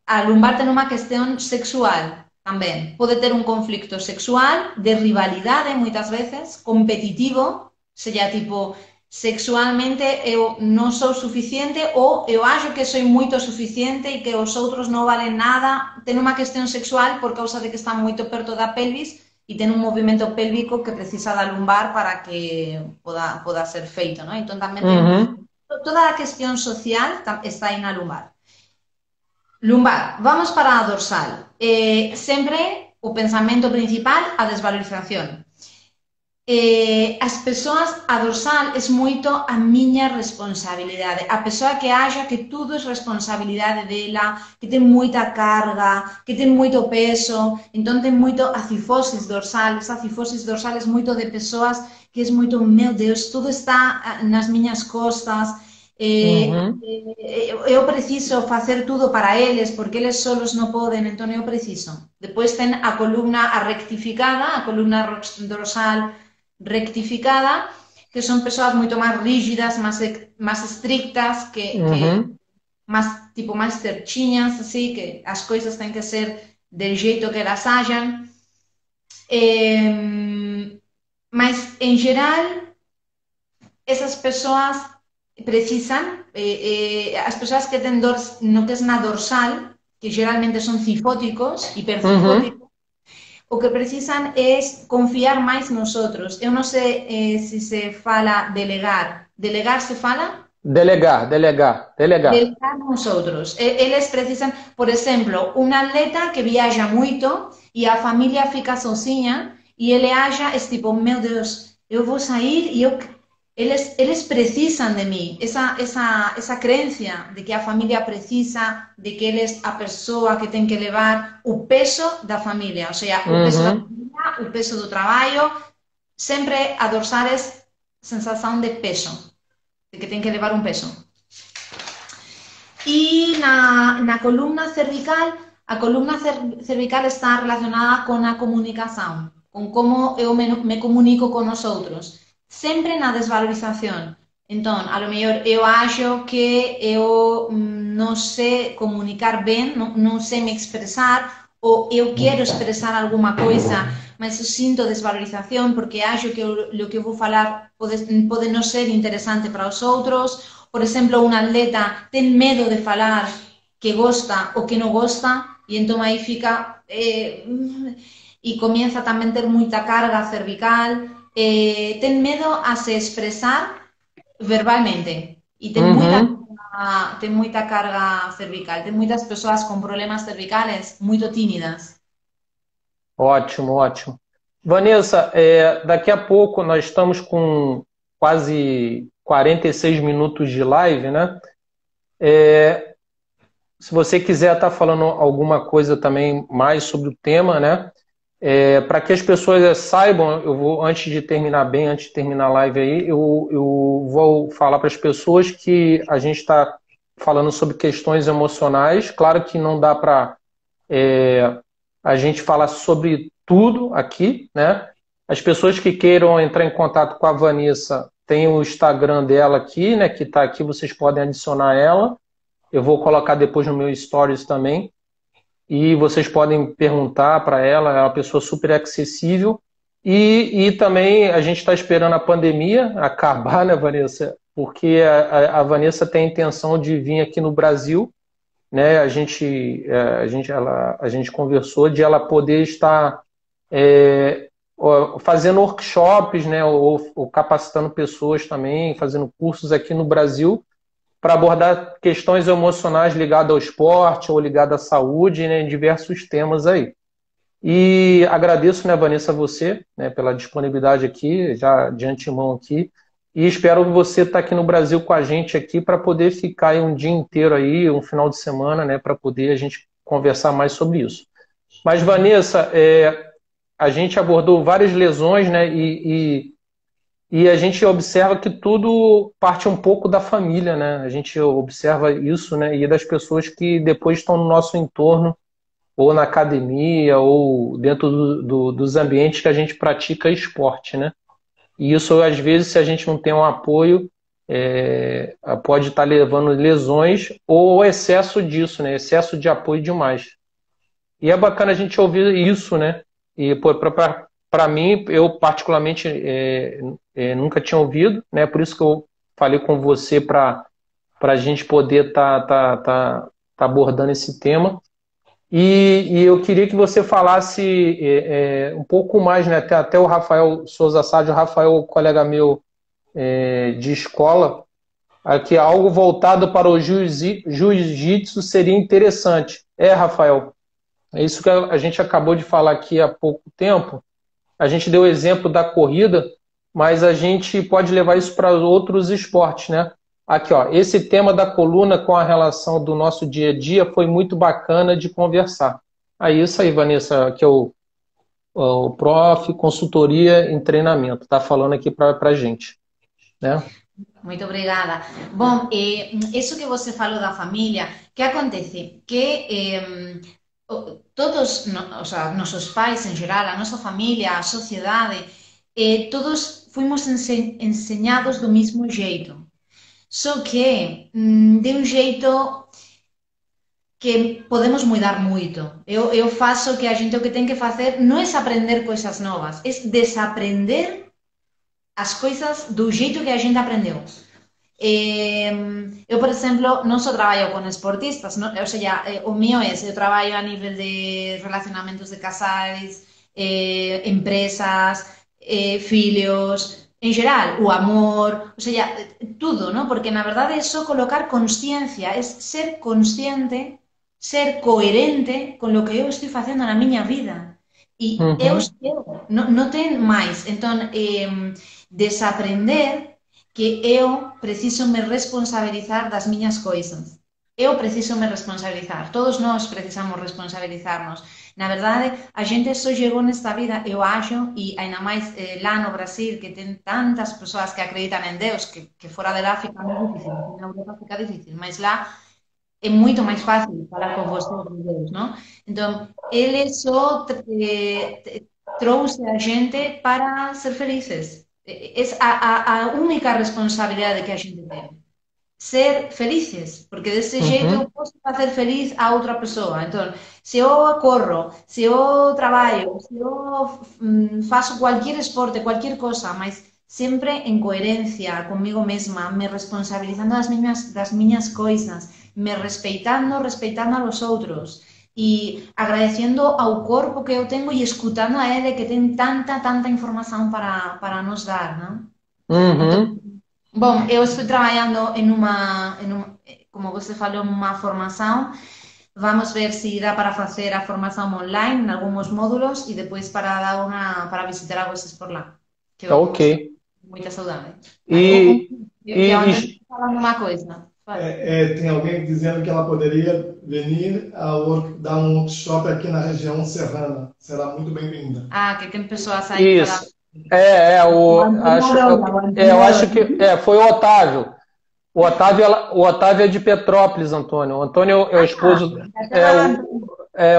Speaker 2: a lumbar ten unha cuestión sexual tamén. Pode ter un conflicto sexual de rivalidade moitas veces, competitivo, sella tipo, sexualmente eu non sou suficiente ou eu acho que sou moito suficiente e que os outros non valen nada. Ten unha cuestión sexual por causa de que está moito perto da pelvis e ten un movimento pélvico que precisa da lumbar para que poda ser feito, ¿no? Entón tamén toda a cuestión social está aí na lumbar. Lumbar, vamos para a dorsal. Sempre o pensamento principal, a desvalorización. As persoas, a dorsal é moito a miña responsabilidade. A persoa que acha que tudo é responsabilidade dela, que ten moita carga, que ten moito peso, entón ten moito a cifosis dorsal. Esa cifosis dorsal é moito de persoas que é moito, meu Deus, tudo está nas miñas costas, eu preciso facer tudo para eles, porque eles solos non poden, entón eu preciso. Depois ten a columna rectificada, a columna dorsal rectificada, que son persoas moito máis rígidas, máis estrictas, máis cerchiñas, así, que as coisas ten que ser del jeito que elas hayan. Mas, en geral, esas persoas precisan, as persoas que ten no que é na dorsal, que geralmente son cifóticos, hipercifóticos, o que precisan é confiar máis nos outros. Eu non sei se se fala delegar. Delegar se fala?
Speaker 1: Delegar.
Speaker 2: Delegar nos outros. Eles precisan, por exemplo, un atleta que viaja moito e a familia fica sozinha e ele acha, tipo, meu Deus, eu vou sair e eles precisan de mí. Esa creencia de que a familia precisa, de que eles a persoa que ten que levar o peso da familia, o sea, o peso da familia, o peso do traballo, sempre a dorsal é sensación de peso, de que ten que levar un peso. E na columna cervical, a columna cervical está relacionada con a comunicación, con como eu me comunico con os outros. Sempre na desvalorización. Entón, a lo mellor eu acho que eu non sei comunicar ben, non sei me expresar, ou eu quero expresar alguma coisa, mas eu sinto desvalorización porque acho que o que eu vou falar pode non ser interesante para os outros. Por exemplo, un atleta ten medo de falar que gosta ou que non gosta, e entón aí fica e comienza tamén ter moita carga cervical, ten medo a se expresar verbalmente e ten moita carga cervical. Ten moitas persoas con problemas cervicales moito tímidas.
Speaker 1: Ótimo, ótimo. Vanessa, daqui a pouco nós estamos com quase 46 minutos de live, né? Se você quiser estar falando alguma coisa também mais sobre o tema, né? Para que as pessoas saibam, eu vou, antes de terminar a live aí, eu vou falar para as pessoas que a gente está falando sobre questões emocionais. Claro que não dá para a gente falar sobre tudo aqui, né? As pessoas que queiram entrar em contato com a Vanessa, tem o Instagram dela aqui, né? Que está aqui, vocês podem adicionar ela. Eu vou colocar depois no meu stories também. E vocês podem perguntar para ela, é uma pessoa super acessível. E também a gente está esperando a pandemia acabar, né, Vanessa? Porque a Vanessa tem a intenção de vir aqui no Brasil, né? A gente conversou de ela poder estar fazendo workshops, né? Ou capacitando pessoas também, fazendo cursos aqui no Brasil para abordar questões emocionais ligadas ao esporte ou ligadas à saúde, né, em diversos temas aí. E agradeço, né, Vanessa, a você, né, pela disponibilidade aqui, já de antemão aqui, e espero você estar aqui no Brasil com a gente aqui para poder ficar aí um dia inteiro aí, um final de semana, né, para poder a gente conversar mais sobre isso. Mas, Vanessa, a gente abordou várias lesões, né, e a gente observa que tudo parte um pouco da família, né? A gente observa isso, né? E das pessoas que depois estão no nosso entorno, ou na academia, ou dentro dos ambientes que a gente pratica esporte, né? E isso, às vezes, se a gente não tem um apoio, pode estar levando lesões ou excesso disso, né? Excesso de apoio demais. E é bacana a gente ouvir isso, né? E para mim, eu particularmente nunca tinha ouvido, né? Por isso que eu falei com você para a gente poder tá abordando esse tema. E eu queria que você falasse um pouco mais, né? Até o Rafael Souza Sá, o Rafael, colega meu de escola, que algo voltado para o jiu-jitsu seria interessante. Rafael, é isso que a gente acabou de falar aqui há pouco tempo. A gente deu o exemplo da corrida, mas a gente pode levar isso para outros esportes, né? Aqui, ó, esse tema da coluna com a relação do nosso dia a dia foi muito bacana de conversar. Aí, isso aí, Vanessa, que é o Prof. Consultoria em Treinamento, tá falando aqui para a gente, né?
Speaker 2: Muito obrigada. Bom, isso que você falou da família, que acontece? Que todos, o sea, nossos pais em geral, a nossa família, a sociedade, todos fuimos enseñados do mesmo jeito. Só que de um jeito que podemos mudar muito. Eu faço o que a gente o que tem que fazer não é aprender coisas novas, é desaprender as coisas do jeito que a gente aprendeu. Eu, por exemplo, não só trabalho com esportistas, não, ou seja, o meu eu trabalho a nível de relacionamentos de casais, empresas, filhos, em geral, o amor, ou seja, tudo, não? Porque na verdade é só colocar consciência, é ser consciente, ser coerente com o que eu estou fazendo na minha vida. E eu não tem mais. Então, desaprender que eu preciso me responsabilizar das minhas coisas. Eu preciso me responsabilizar. Todos nós precisamos responsabilizar-nos. Na verdade, a gente só chegou nesta vida, eu acho, e ainda mais lá no Brasil, que tem tantas pessoas que acreditam em Deus, que fora de lá fica muito difícil. Na Europa fica difícil, mas lá é muito mais fácil falar com você de Deus, não? Então, ele só trouxe a gente para ser felizes. É a única responsabilidade que a gente tem. Ser felizes, porque desse jeito eu posso fazer feliz a outra pessoa. Então, se eu corro, se eu trabalho, se eu faço qualquer esporte, qualquer coisa, mas sempre em coerência comigo mesma, me responsabilizando das minhas coisas, me respeitando a los outros e agradecendo ao corpo que eu tenho e escutando a ele que tem tanta informação para nos dar, não? Então, bom, eu estou trabalhando como você falou, uma formação vamos ver se dá para fazer a formação online em alguns módulos e depois para visitar a vocês por lá. Que
Speaker 1: Tá
Speaker 2: eu
Speaker 1: ok.
Speaker 2: muita saudade.
Speaker 1: E,
Speaker 2: E
Speaker 1: e,
Speaker 2: ontem
Speaker 1: e-
Speaker 2: falando uma coisa. Fala.
Speaker 3: Tem alguém dizendo que ela poderia vir dar um workshop aqui na região serrana. Será muito bem-vinda.
Speaker 2: Ah, que tem pessoas aí que falam.
Speaker 1: isso. Eu acho que foi o Otávio. O Otávio é de Petrópolis, Antônio. O Antônio é o esposo.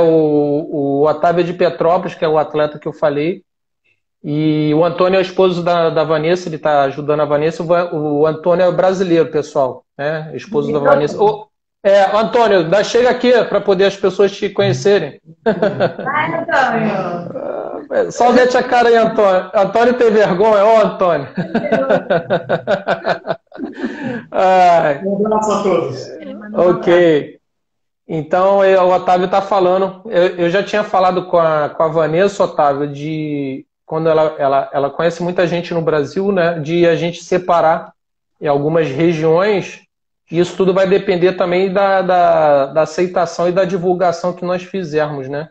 Speaker 1: O Otávio é de Petrópolis, que é o atleta que eu falei. E o Antônio é o esposo da Vanessa, ele está ajudando a Vanessa. O Antônio é brasileiro, pessoal, né? Esposo da Vanessa. Antônio, chega aqui para poder as pessoas te conhecerem.
Speaker 2: Ai, Antônio!
Speaker 1: Só mete a cara aí, Antônio. Antônio tem vergonha? Ô, Antônio.
Speaker 3: Um abraço a todos.
Speaker 1: Ok. Então, o Otávio está falando. Eu já tinha falado com a Vanessa, Otávio, de quando ela conhece muita gente no Brasil, né? De a gente separar em algumas regiões. Isso tudo vai depender também da aceitação e da divulgação que nós fizermos, né?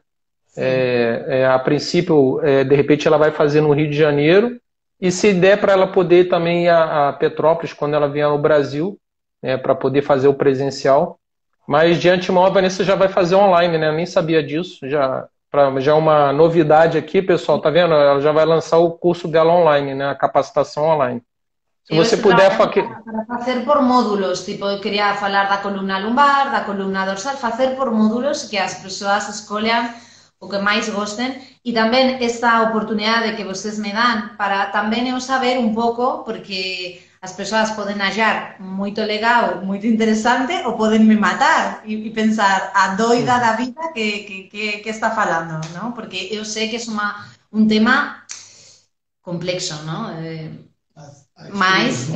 Speaker 1: A princípio, de repente, ela vai fazer no Rio de Janeiro. E se der para ela poder também ir a Petrópolis, quando ela vier no Brasil, né, para poder fazer o presencial. Mas de antemão a Vanessa já vai fazer online, né? Eu nem sabia disso. Já é uma novidade aqui, pessoal. Tá vendo? Ela já vai lançar o curso dela online, né? A capacitação online. Se você puder...
Speaker 2: Para fazer por módulos, tipo, eu queria falar da coluna lumbar, da coluna dorsal, fazer por módulos que as pessoas escolham o que mais gostem e também esta oportunidade que vocês me dão para também eu saber um pouco, porque as pessoas podem achar muito legal, muito interessante, ou podem me matar e pensar a doida da vida que está falando, não? Porque eu sei que é um tema complexo, não? Mas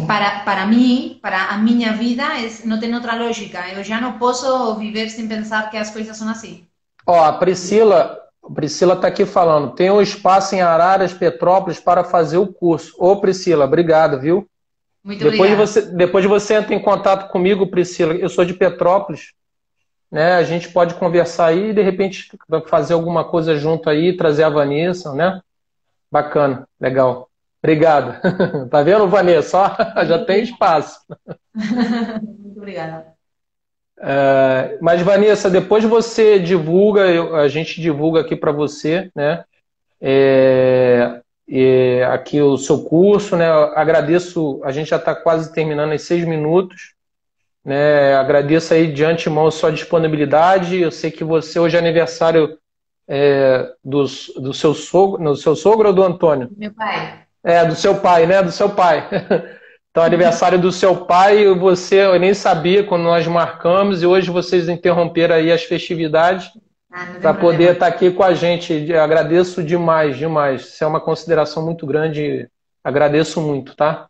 Speaker 2: para mim, para a minha vida, não tem outra lógica. Eu já não posso viver sem pensar que as coisas são assim.
Speaker 1: Ó, a Priscila está aqui falando. Tem um espaço em Araras, Petrópolis, para fazer o curso. Ô, Priscila, obrigado, viu?
Speaker 2: Muito obrigada.
Speaker 1: Depois você entra em contato comigo, Priscila. Eu sou de Petrópolis, né? A gente pode conversar aí e, de repente, fazer alguma coisa junto aí, trazer a Vanessa, né? Bacana, legal. Obrigado. Tá vendo, Vanessa? Ó, já tem espaço.
Speaker 2: Muito obrigada.
Speaker 1: Mas, Vanessa, depois você divulga, a gente divulga aqui para você, né? Aqui o seu curso, né? Agradeço, a gente já está quase terminando em 6 minutos, né? Agradeço aí de antemão a sua disponibilidade. Eu sei que você hoje é aniversário do seu sogro ou do Antônio?
Speaker 2: Meu pai.
Speaker 1: Do seu pai, né? Do seu pai. Então, aniversário do seu pai, eu nem sabia quando nós marcamos, e hoje vocês interromperam aí as festividades para poder estar aqui com a gente. Eu agradeço demais, demais. Isso é uma consideração muito grande, agradeço muito, tá?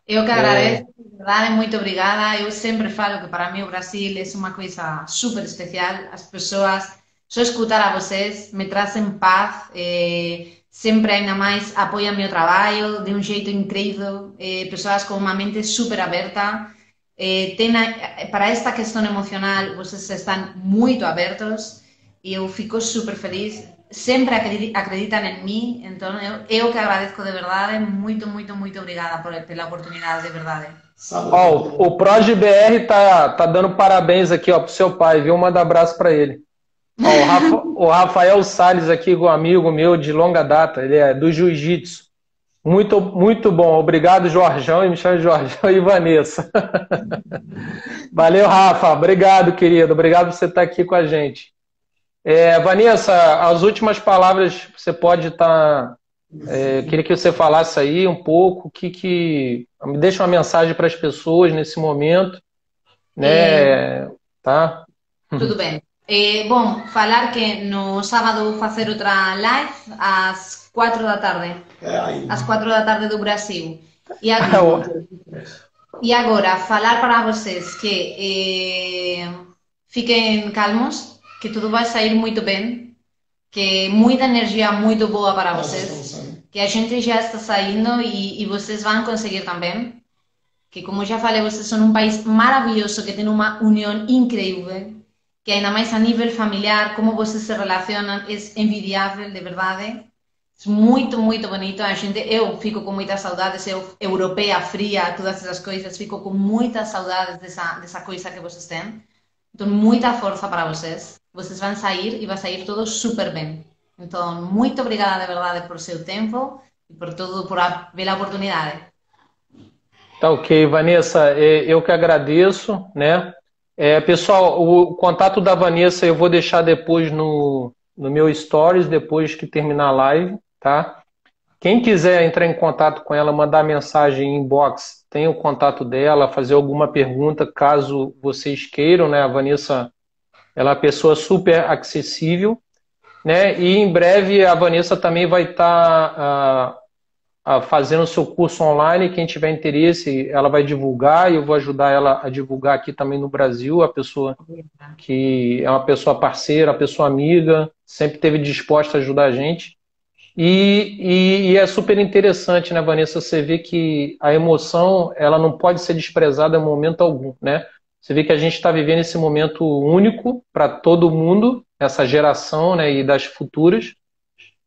Speaker 2: Eu que agradeço, de verdade, muito obrigada. Eu sempre falo que para mim o Brasil é uma coisa super especial. As pessoas, só escutar a vocês, me trazem paz. Sempre ainda mais apoiam meu trabalho de um jeito incrível, pessoas com uma mente super aberta. Para esta questão emocional, vocês estão muito abertos e eu fico super feliz. Sempre acreditam em mim, então eu que agradeço de verdade. Muito, muito, muito obrigada pela oportunidade, de verdade.
Speaker 1: O ProGBR tá dando parabéns aqui para o seu pai, viu? Manda abraço para ele. O Rafael Salles aqui, um amigo meu de longa data, ele é do Jiu-Jitsu. Muito, muito bom. Obrigado, Jorjão, e me chama Jorjão e Vanessa. Valeu, Rafa. Obrigado, querido. Obrigado por você estar aqui com a gente. Vanessa, as últimas palavras você pode estar... queria que você falasse aí um pouco, me deixa uma mensagem para as pessoas nesse momento, né? Tá?
Speaker 2: Tudo bem. Bom, falar que no sábado vou fazer outra live às 4 da tarde. Às 4 da tarde do Brasil. E agora, falar para vocês que fiquem calmos, que tudo vai sair muito bem, que muita energia muito boa para vocês, que a gente já está saindo e vocês vão conseguir também. Que, como já falei, vocês são um país maravilhoso, que tem uma união incrível, que ainda mais a nível familiar, como vocês se relacionam, é envidiável, de verdade. É muito, muito bonito. Eu fico com muitas saudades, eu, europeia, fria, todas essas coisas, fico com muitas saudades dessa coisa que vocês têm. Então, muita força para vocês. Vocês vão sair e vai sair tudo super bem. Então, muito obrigada de verdade por seu tempo e por tudo, pela oportunidade.
Speaker 1: Tá ok, Vanessa, eu que agradeço, né? Pessoal, o contato da Vanessa eu vou deixar depois no meu stories, depois que terminar a live, tá? Quem quiser entrar em contato com ela, mandar mensagem em inbox, tem o contato dela, fazer alguma pergunta, caso vocês queiram, né? A Vanessa, ela é uma pessoa super acessível, né? E em breve a Vanessa também vai estar fazendo o seu curso online. Quem tiver interesse, ela vai divulgar e eu vou ajudar ela a divulgar aqui também no Brasil. A pessoa que é uma pessoa parceira, uma pessoa amiga, sempre esteve disposta a ajudar a gente. E é super interessante, né, Vanessa? Você vê que a emoção, ela não pode ser desprezada em momento algum, né? Você vê que a gente está vivendo esse momento único para todo mundo, essa geração, né, e das futuras.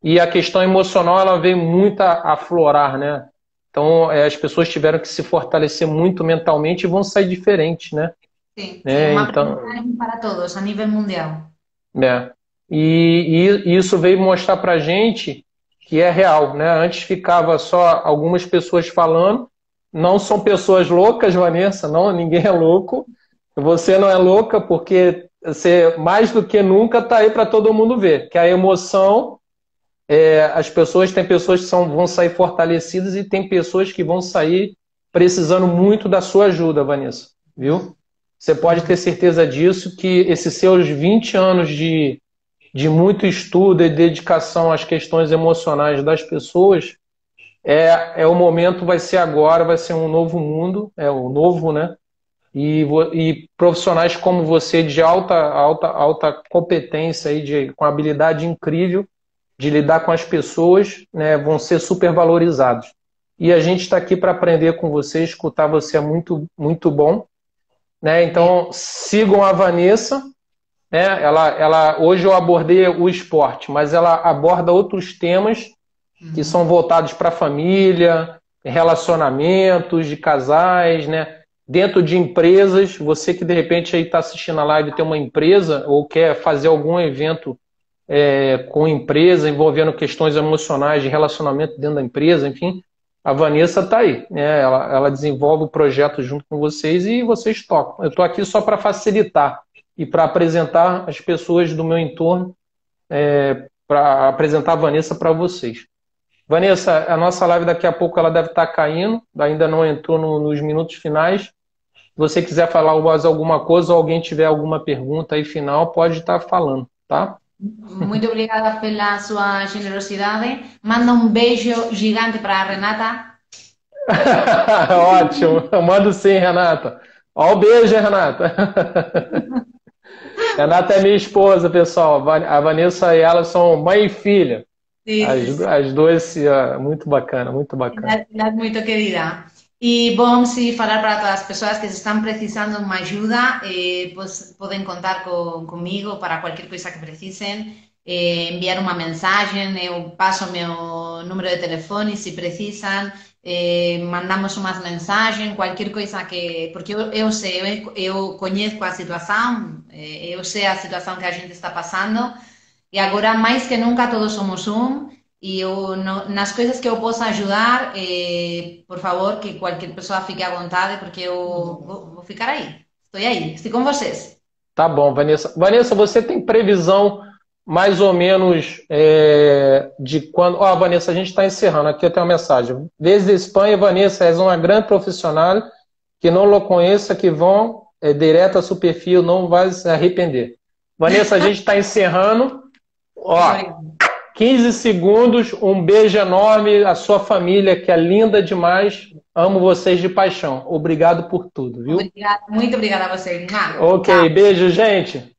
Speaker 1: E a questão emocional, ela veio muito a aflorar, né? Então, as pessoas tiveram que se fortalecer muito mentalmente e vão sair diferentes, né?
Speaker 2: Sim, é uma aprendizagem para todos, a nível mundial.
Speaker 1: E isso veio mostrar para a gente que é real, né? Antes ficava só algumas pessoas falando, não são pessoas loucas, Vanessa, não, ninguém é louco. Você não é louca porque você, mais do que nunca, está aí para todo mundo ver, que a emoção... tem pessoas que vão sair fortalecidas e tem pessoas que vão sair precisando muito da sua ajuda, Vanessa, viu? Você pode ter certeza disso, que esses seus 20 anos de muito estudo e dedicação às questões emocionais das pessoas, o momento vai ser agora, vai ser um novo mundo, o novo, né? E profissionais como você, de alta competência, aí, com habilidade incrível, de lidar com as pessoas, né, vão ser super valorizados. E a gente está aqui para aprender com você, escutar você é muito, muito bom. Né? Então, sigam a Vanessa. Né? Hoje eu abordei o esporte, mas ela aborda outros temas que são voltados para a família, relacionamentos de casais, né? Dentro de empresas. Você que de repente está assistindo a live e tem uma empresa ou quer fazer algum evento com empresa, envolvendo questões emocionais de relacionamento dentro da empresa, enfim, a Vanessa está aí, né? Ela desenvolve o projeto junto com vocês e vocês tocam. Eu estou aqui só para facilitar e para apresentar as pessoas do meu entorno, para apresentar a Vanessa para vocês. Vanessa, a nossa live daqui a pouco ela deve estar caindo, ainda não entrou nos minutos finais. Se você quiser falar mais alguma coisa ou alguém tiver alguma pergunta aí final, pode estar falando, tá?
Speaker 2: Muito obrigada pela sua generosidade. Manda um beijo gigante para a Renata.
Speaker 1: Ótimo, eu mando sim, Renata. Ó o beijo, Renata. Renata é minha esposa, pessoal. A Vanessa e ela são mãe e filha. As duas, muito bacana, muito bacana.
Speaker 2: Ela é muito querida. E vamos falar para todas as pessoas que estão precisando de uma ajuda, pues, podem contar comigo para qualquer coisa que precisem, enviar uma mensagem, eu passo meu número de telefone se precisam, mandamos umas mensagens, qualquer coisa que... Porque eu sei, eu conheço a situação, eu sei a situação que a gente está passando, e agora mais que nunca todos somos e nas coisas que eu possa ajudar, por favor, que qualquer pessoa fique à vontade, porque eu vou ficar aí. Estou com vocês.
Speaker 1: Tá bom, Vanessa. Vanessa, você tem previsão mais ou menos de quando... Vanessa, a gente está encerrando. Aqui eu tenho uma mensagem. Desde a Espanha, Vanessa, és uma grande profissional, que não lo conheça, que vão direto a seu perfil, não vai se arrepender. Vanessa, a gente está encerrando. 15 segundos, um beijo enorme à sua família, que é linda demais. Amo vocês de paixão. Obrigado por tudo, viu?
Speaker 2: Muito obrigada a vocês.
Speaker 1: Ok, beijo, gente.